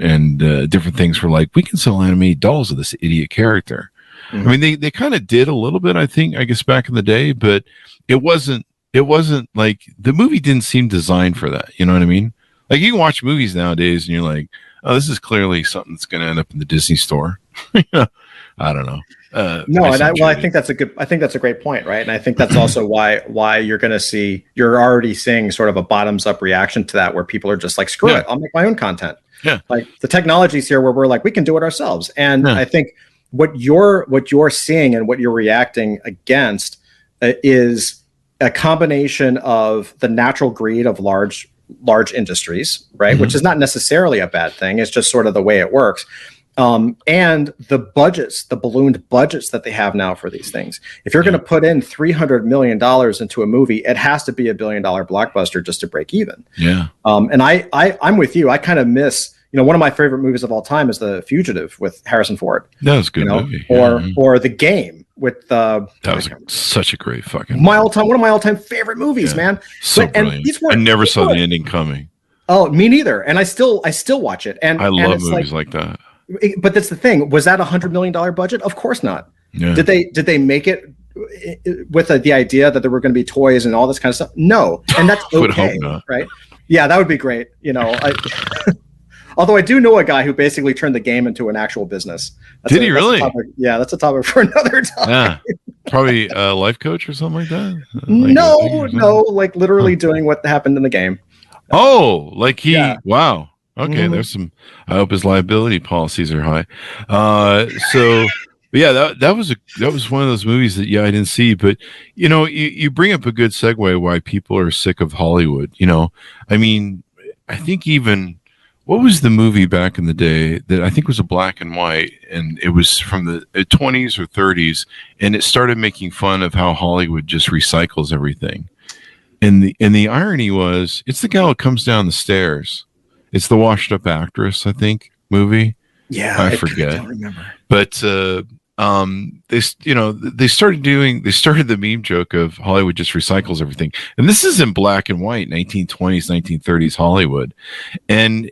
different things for like, we can sell animated dolls of this idiot character. Mm-hmm. I mean, they kind of did a little bit, I guess back in the day, but it wasn't like the movie didn't seem designed for that. You know what I mean? Like, you can watch movies nowadays and you're like, oh, this is clearly something that's going to end up in the Disney store. I don't know. I think that's a great point. Right. And I think that's also why you're already seeing sort of a bottoms up reaction to that, where people are just like, screw it, I'll make my own content. Yeah. Like, the technology's here where we're like, we can do it ourselves. And I think what you're seeing and what you're reacting against is a combination of the natural greed of large industries, right? Which is not necessarily a bad thing. It's just sort of the way it works. And the budgets, the ballooned budgets that they have now for these things. If you're going to put in $300 million into a movie, it has to be $1 billion blockbuster just to break even. Yeah. And I'm with you. I kind of miss, one of my favorite movies of all time is The Fugitive with Harrison Ford. That was a good movie. Or The Game with that was such a great fucking one of my all-time favorite movies, man. So brilliant. I never saw the ending coming. Oh, me neither. And I still watch it. And I love movies like that. But that's the thing. Was that $100 million budget? Of course not. Yeah. Did they make it with the idea that there were going to be toys and all this kind of stuff? No, and that's okay, right? Yeah, that would be great. Although I do know a guy who basically turned the game into an actual business. Did he really? That's a topic for another time. Yeah. Probably a life coach or something like that. No, like literally doing what happened in the game. Oh, like he? Yeah. Wow. Okay, there's some. I hope his liability policies are high. That was one of those movies that I didn't see, but you bring up a good segue why people are sick of Hollywood. I mean, I think even what was the movie back in the day that I think was a black and white, and it was from the 20s or 30s, and it started making fun of how Hollywood just recycles everything, and the irony was it's the gal who comes down the stairs. It's the washed up actress, I think, movie. Yeah, I forget. I don't remember. But they started the meme joke of Hollywood just recycles everything, and this is in black and white, 1920s, 1930s Hollywood, and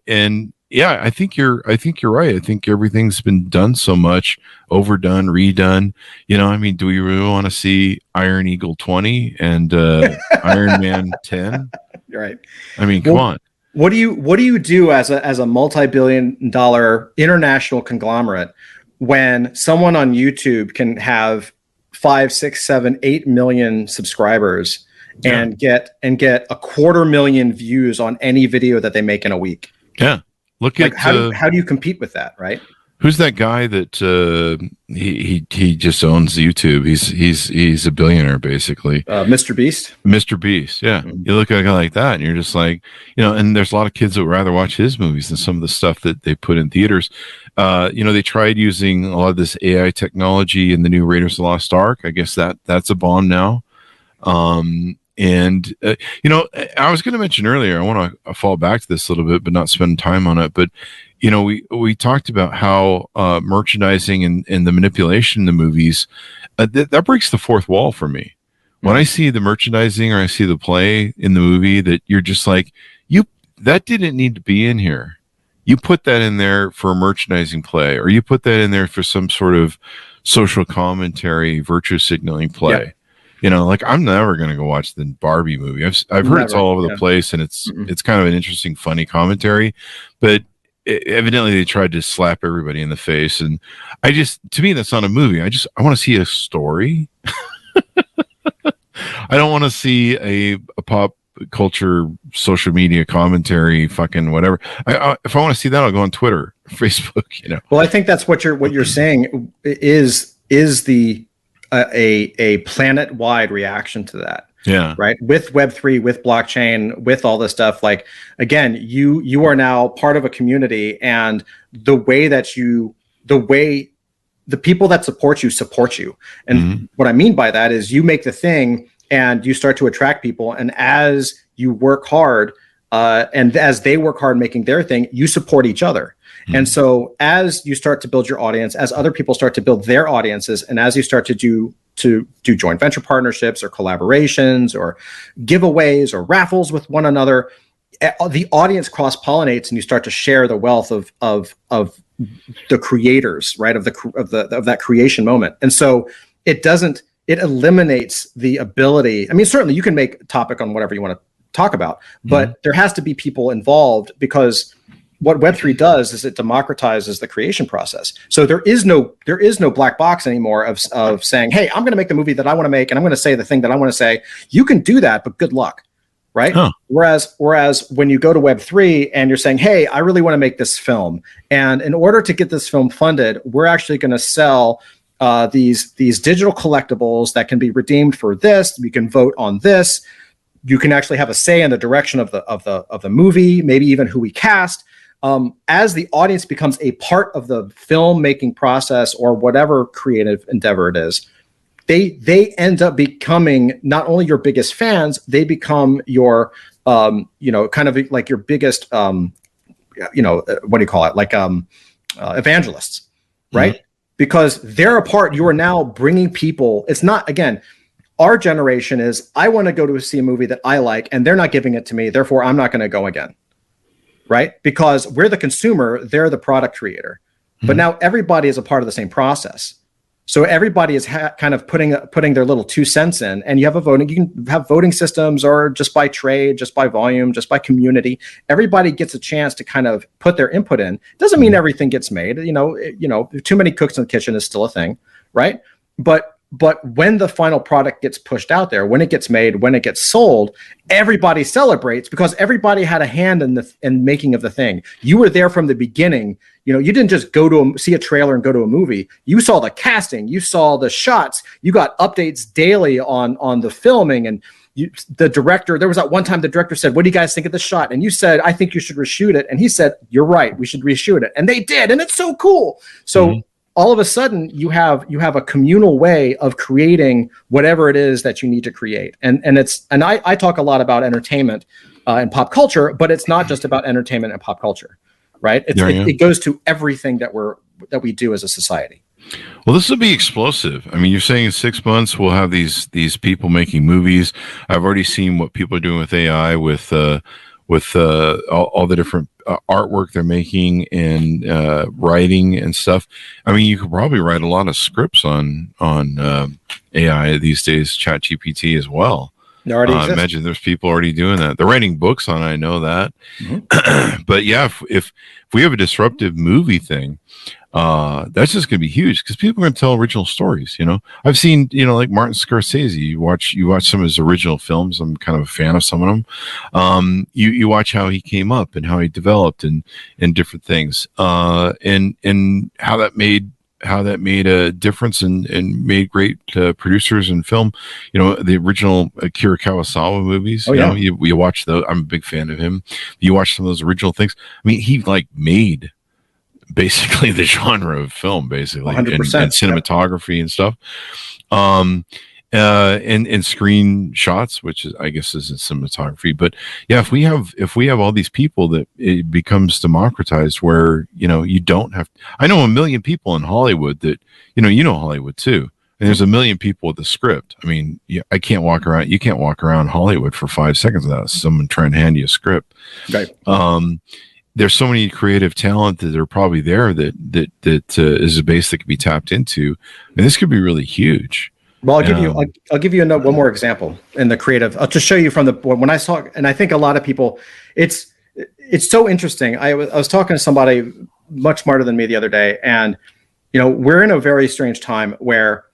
yeah, I think you're right. I think everything's been done so much, overdone, redone. I mean, do we really want to see Iron Eagle 20 and Iron Man 10? You're right. I mean, come on. What do you do as a multi-billion-dollar international conglomerate when someone on YouTube can have 5, 6, 7, 8 million subscribers and get 250,000 views on any video that they make in a week? Yeah, look at how do you compete with that, right? Who's that guy that he just owns YouTube? He's a billionaire basically. Mr. Beast. Mr. Beast, yeah. Mm-hmm. You look at a guy like that, and you're just like, and there's a lot of kids that would rather watch his movies than some of the stuff that they put in theaters. They tried using a lot of this AI technology in the new Raiders of the Lost Ark. I guess that's a bomb now. I was going to mention earlier, I want to fall back to this a little bit, but not spend time on it. But we talked about how merchandising and the manipulation in the movies that breaks the fourth wall for me. When I see the merchandising or I see the play in the movie, that you're just like, that didn't need to be in here. You put that in there for a merchandising play, or you put that in there for some sort of social commentary, virtue signaling play. Yeah. Like I'm never going to go watch the Barbie movie. I've heard it's all over the place, and it's kind of an interesting, funny commentary, but evidently they tried to slap everybody in the face. And to me, that's not a movie. I want to see a story. I don't want to see a pop culture, social media commentary, fucking whatever. If I want to see that, I'll go on Twitter, Facebook, Well, I think that's what you're saying is the a planet-wide reaction to that. Yeah. Right. With Web3, with blockchain, with all this stuff. Like, again, you are now part of a community, and the people that support you. And what I mean by that is you make the thing and you start to attract people. And as you work hard, and as they work hard making their thing, you support each other. And so as you start to build your audience, as other people start to build their audiences, and as you start to do joint venture partnerships or collaborations or giveaways or raffles with one another, the audience cross-pollinates, and you start to share the wealth of the creators, right, of that creation moment. And so it eliminates the ability. I mean, certainly you can make a topic on whatever you want to talk about, but there has to be people involved, because what Web3 does is it democratizes the creation process. So there is no black box anymore of saying, hey, I'm going to make the movie that I want to make, and I'm going to say the thing that I want to say. You can do that, but good luck, right? Huh. Whereas when you go to Web3 and you're saying, hey, I really want to make this film, and in order to get this film funded, we're actually going to sell these digital collectibles that can be redeemed for this. You can vote on this. You can actually have a say in the direction of the movie, maybe even who we cast. As the audience becomes a part of the filmmaking process or whatever creative endeavor it is, they end up becoming not only your biggest fans, they become your kind of like your biggest what do you call it, like evangelists, right? Because they're a part. You are now bringing people. It's not, again, our generation is, I want to go to see a movie that I like, and they're not giving it to me, therefore I'm not going to go again, right? Because we're the consumer, they're the product creator. But now everybody is a part of the same process. So everybody is kind of putting their little 2 cents in, and you have a voting. You can have voting systems, or just by trade, just by volume, just by community. Everybody gets a chance to kind of put their input in. Doesn't mean everything gets made. Too many cooks in the kitchen is still a thing, right? But when the final product gets pushed out there, when it gets made, when it gets sold, everybody celebrates because everybody had a hand in the making of the thing. You were there from the beginning. You didn't just go to see a trailer and go to a movie. You saw the casting, you saw the shots, you got updates daily on the filming, and the director. There was that one time the director said, "What do you guys think of the shot?" And you said, "I think you should reshoot it." And he said, "You're right, we should reshoot it." And they did, and it's so cool. So. All of a sudden, you have a communal way of creating whatever it is that you need to create, and I talk a lot about entertainment and pop culture, but it's not just about entertainment and pop culture, right? It goes to everything that we do as a society. Well, this will be explosive. I mean, you're saying in 6 months we'll have these people making movies. I've already seen what people are doing with AI, with all the different artwork they're making and writing and stuff. I mean, you could probably write a lot of scripts on AI these days, ChatGPT as well. I imagine there's people already doing that. They're writing books on it, I know that. But yeah, if we have a disruptive movie thing, that's just going to be huge because people are going to tell original stories. I've seen, like Martin Scorsese. You watch some of his original films. I'm kind of a fan of some of them. You watch how he came up and how he developed and different things, and how that made a difference and made great producers in film. The original Akira Kurosawa movies. You watch those. I'm a big fan of him. You watch some of those original things. I mean, he made basically the genre of film, basically, and cinematography and stuff, and screen shots, which is, I guess, is cinematography. But yeah, if we have all these people, that it becomes democratized, where you don't have. I know 1 million people in Hollywood that Hollywood too, and there's 1 million people with a script. I mean, I can't walk around. You can't walk around Hollywood for 5 seconds without someone trying to hand you a script. Right. There's so many creative talent that are probably there that is a base that could be tapped into, and this could be really huge. Well, I'll give you one more example in the creative. I'll just show you from when I saw, and I think a lot of people, it's so interesting. I was talking to somebody much smarter than me the other day, and we're in a very strange time where,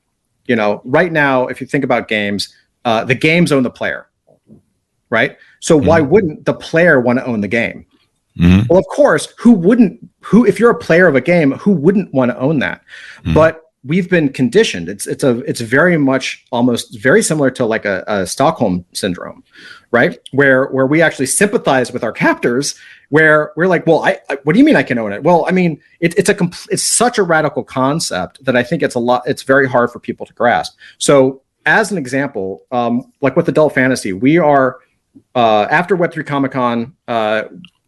right now, if you think about games, the games own the player, right? So why wouldn't the player want to own the game? Well, of course, if you're a player of a game, who wouldn't want to own that? But we've been conditioned. It's very much almost very similar to like a Stockholm syndrome, right? Where we actually sympathize with our captors, where we're like, well, what do you mean I can own it? Well, I mean, it's such a radical concept that I think it's very hard for people to grasp. So as an example, like with adult fantasy, we are, after Web3 Comic-Con,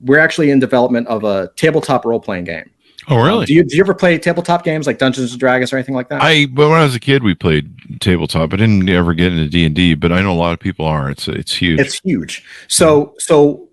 we're actually in development of a tabletop role-playing game. Oh, really? Do you ever play tabletop games like Dungeons and Dragons or anything like that? But when I was a kid, we played tabletop. I didn't ever get into D&D, but I know a lot of people are. It's huge. It's huge. So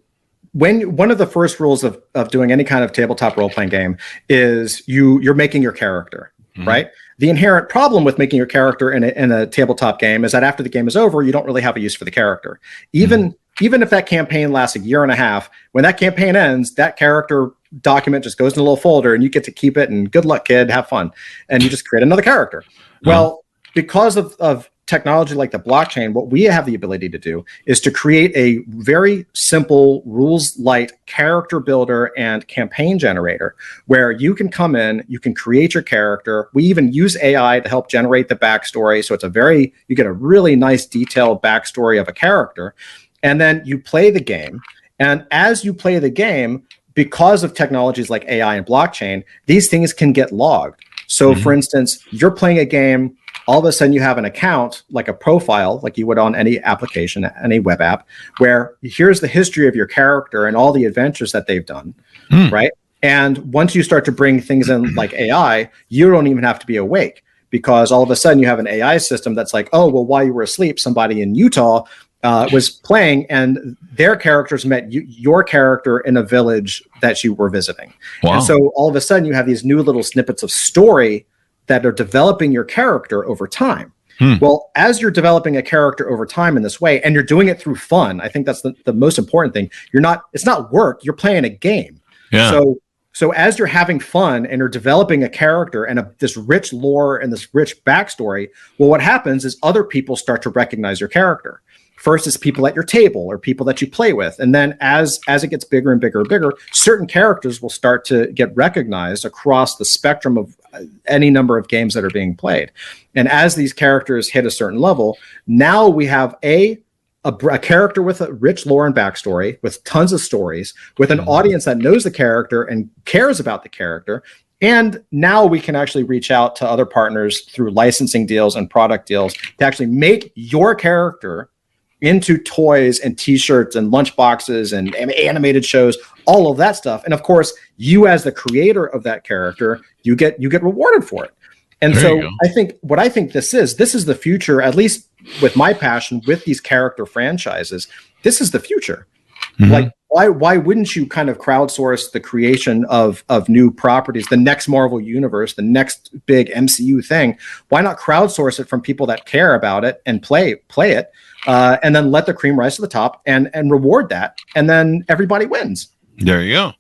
when one of the first rules of doing any kind of tabletop role-playing game is you're making your character, right? The inherent problem with making your character in a tabletop game is that after the game is over, you don't really have a use for the character. Even if that campaign lasts a year and a half, when that campaign ends, that character document just goes in a little folder and you get to keep it, and good luck, kid, have fun. And you just create another character. Well, because of technology like the blockchain, what we have the ability to do is to create a very simple rules light character builder and campaign generator where you can come in, you can create your character. We even use AI to help generate the backstory. So you get a really nice detailed backstory of a character. And then you play the game. And as you play the game, because of technologies like AI and blockchain, these things can get logged. So for instance, you're playing a game, all of a sudden you have an account, like a profile, like you would on any application, any web app, where here's the history of your character and all the adventures that they've done, right? And once you start to bring things in like AI, you don't even have to be awake, because all of a sudden you have an AI system that's like, oh, well, while you were asleep, somebody in Utah was playing and their characters met your character in a village that you were visiting. Wow. And so all of a sudden you have these new little snippets of story that are developing your character over time. Well, as you're developing a character over time in this way, and you're doing it through fun, I think that's the most important thing. It's not work, you're playing a game. Yeah. So as you're having fun and you're developing a character and this rich lore and this rich backstory, well, what happens is other people start to recognize your character. First is people at your table or people that you play with. And then as it gets bigger and bigger and bigger, certain characters will start to get recognized across the spectrum of any number of games that are being played. And as these characters hit a certain level, now we have a character with a rich lore and backstory, with tons of stories, with an audience that knows the character and cares about the character. And now we can actually reach out to other partners through licensing deals and product deals to actually make your character into toys and t-shirts and lunchboxes and animated shows, all of that stuff. And of course, you as the creator of that character, you get rewarded for it. And so I think this is the future, at least with my passion with these character franchises. This is the future. Like, why wouldn't you kind of crowdsource the creation of new properties, the next Marvel universe, the next big MCU thing? Why not crowdsource it from people that care about it and play it, and then let the cream rise to the top and reward that, and then everybody wins. There you go.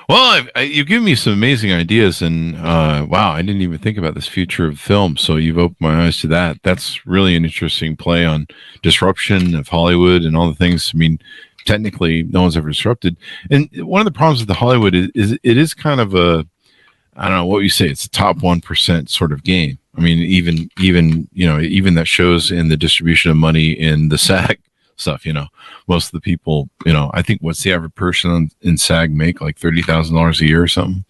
Well, you've given me some amazing ideas, and wow, I didn't even think about this future of film. So you've opened my eyes to that. That's really an interesting play on disruption of Hollywood and all the things. I mean, technically, no one's ever disrupted. And one of the problems with the Hollywood is it is kind of a, I don't know what you say, it's a top 1% sort of game. I mean, even that shows in the distribution of money in the SAG stuff, most of the people, I think what's the average person in SAG make, like $30,000 a year or something.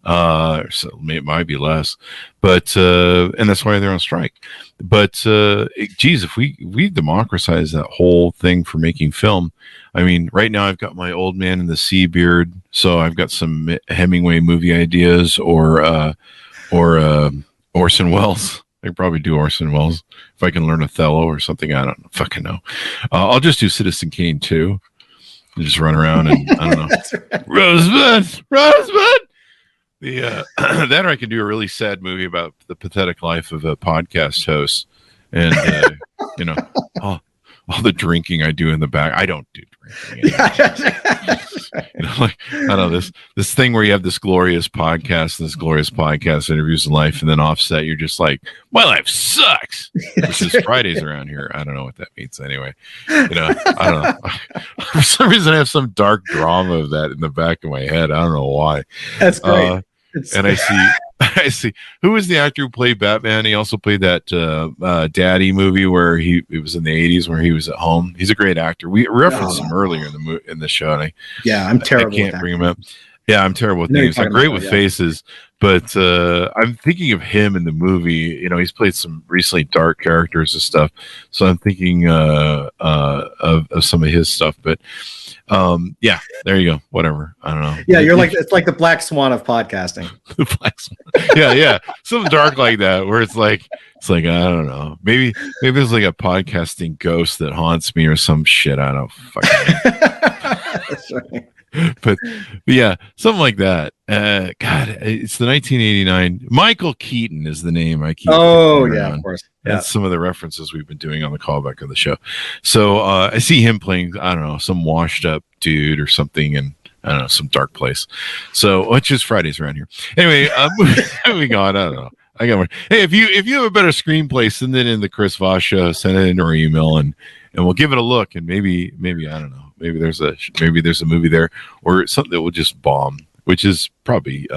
So it might be less, but, and that's why they're on strike. But, geez, if we democratize that whole thing for making film, I mean, right now I've got my Old Man and the Sea beard. So I've got some Hemingway movie ideas or Orson Welles. I could probably do Orson Welles if I can learn Othello or something. I don't fucking know. I'll just do Citizen Kane too. Just run around and I don't know. Right. Rosebud. That or I can do a really sad movie about the pathetic life of a podcast host, and all the drinking I do in the back. I don't do drinking. Like I don't know this thing where you have this glorious podcast interviews in life, and then offset you're just like, my life sucks. This is Fridays around here. I don't know what that means anyway. I don't know. For some reason I have some dark drama of that in the back of my head. I don't know why. That's great. And I see. Who was the actor who played Batman? He also played that Daddy movie where it was in the 80s where he was at home. He's a great actor. We referenced him earlier in the show. And I'm terrible. I can't bring him up. Yeah, I'm terrible with names. I'm great with faces, but I'm thinking of him in the movie. He's played some recently dark characters and stuff. So I'm thinking of some of his stuff. But yeah, there you go. Whatever. I don't know. Yeah, it's like the Black Swan of podcasting. The Black Swan. Yeah. Something dark like that, where it's like I don't know. Maybe there's like a podcasting ghost that haunts me or some shit. I don't fucking know. That's right. But yeah, something like that. God, it's the 1989. Michael Keaton is the name I keep. Oh yeah, of course. Yeah. That's some of the references we've been doing on the callback of the show. So I see him playing, I don't know, some washed up dude or something in, I don't know, some dark place. So it's just Fridays around here. Anyway, moving on. I don't know. I got one. Hey, if you have a better screenplay, send it in the Chris Voss show. Send it in our email, and we'll give it a look. And maybe I don't know. Maybe there's a movie there, or something that will just bomb, which is probably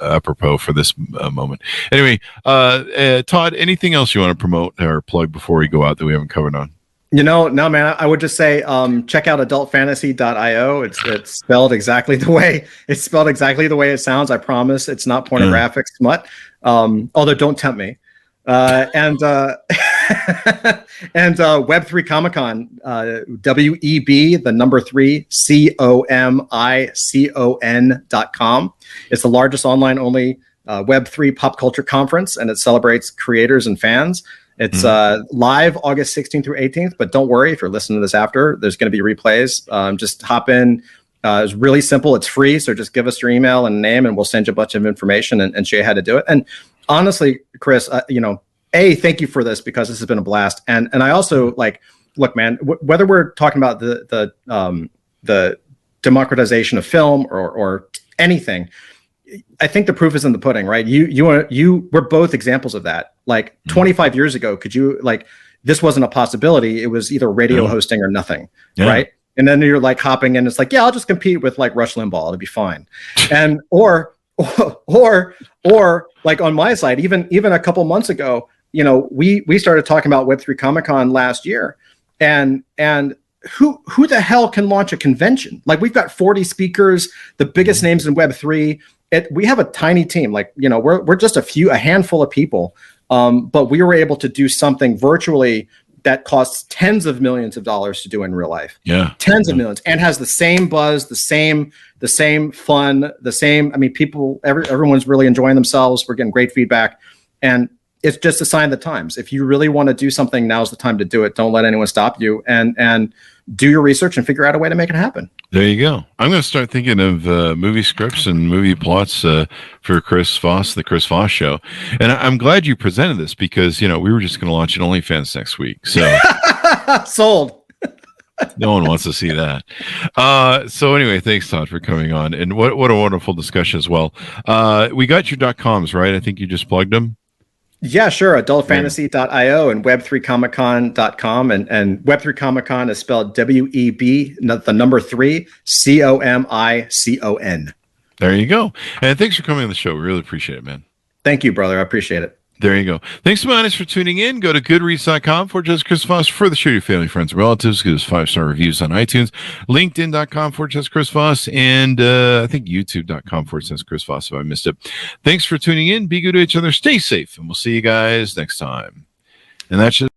apropos for this moment. Anyway, Todd, anything else you want to promote or plug before we go out that we haven't covered on? No, man. I would just say check out adultfantasy.io. It's spelled exactly the way it sounds. I promise it's not pornographic smut. Although don't tempt me. And Web3 Comic Con, WEB, the number 3 COMICON.com. It's the largest online only Web3 pop culture conference, and it celebrates creators and fans. It's live August 16th through 18th, but don't worry if you're listening to this after. There's going to be replays. Just hop in. It's really simple. It's free, so just give us your email and name, and we'll send you a bunch of information and show you how to do it. And honestly, Chris, thank you for this, because this has been a blast. And I also look, man, whether we're talking about the democratization of film or anything, I think the proof is in the pudding, right? We're both examples of that. 25 years ago, this wasn't a possibility. It was either radio hosting or nothing, right? And then you're hopping in. It's I'll just compete with Rush Limbaugh. It'll be fine. And or on my side, even a couple months ago, we started talking about Web3 Comic Con last year, and who the hell can launch a convention? We've got 40 speakers, the biggest names in Web3. We have a tiny team. We're just a handful of people, but we were able to do something virtually that costs tens of millions of dollars to do in real life. Yeah, tens of millions, and has the same buzz, the same fun, the same. I mean, everyone's really enjoying themselves. We're getting great feedback, and it's just a sign of the times. If you really want to do something, now's the time to do it. Don't let anyone stop you, and do your research and figure out a way to make it happen. There you go. I'm going to start thinking of movie scripts and movie plots for Chris Voss, the Chris Voss Show. And I'm glad you presented this, because, we were just going to launch an OnlyFans next week. So sold. No one wants to see that. So anyway, thanks, Todd, for coming on. And what a wonderful discussion as well. We got your .coms, right? I think you just plugged them. Yeah, sure. Adultfantasy.io and web3comiccon.com. And Web3 Comic Con is spelled WEB, the number 3, COMICON. There you go. And thanks for coming on the show. We really appreciate it, man. Thank you, brother. I appreciate it. There you go. Thanks to Wahnish for tuning in. Go to goodreads.com/Chris Voss for the show to your family, friends, and relatives. Give us 5-star reviews on iTunes. LinkedIn.com/Chris Voss. And I think YouTube.com/Chris Voss if I missed it. Thanks for tuning in. Be good to each other. Stay safe. And we'll see you guys next time. And that's just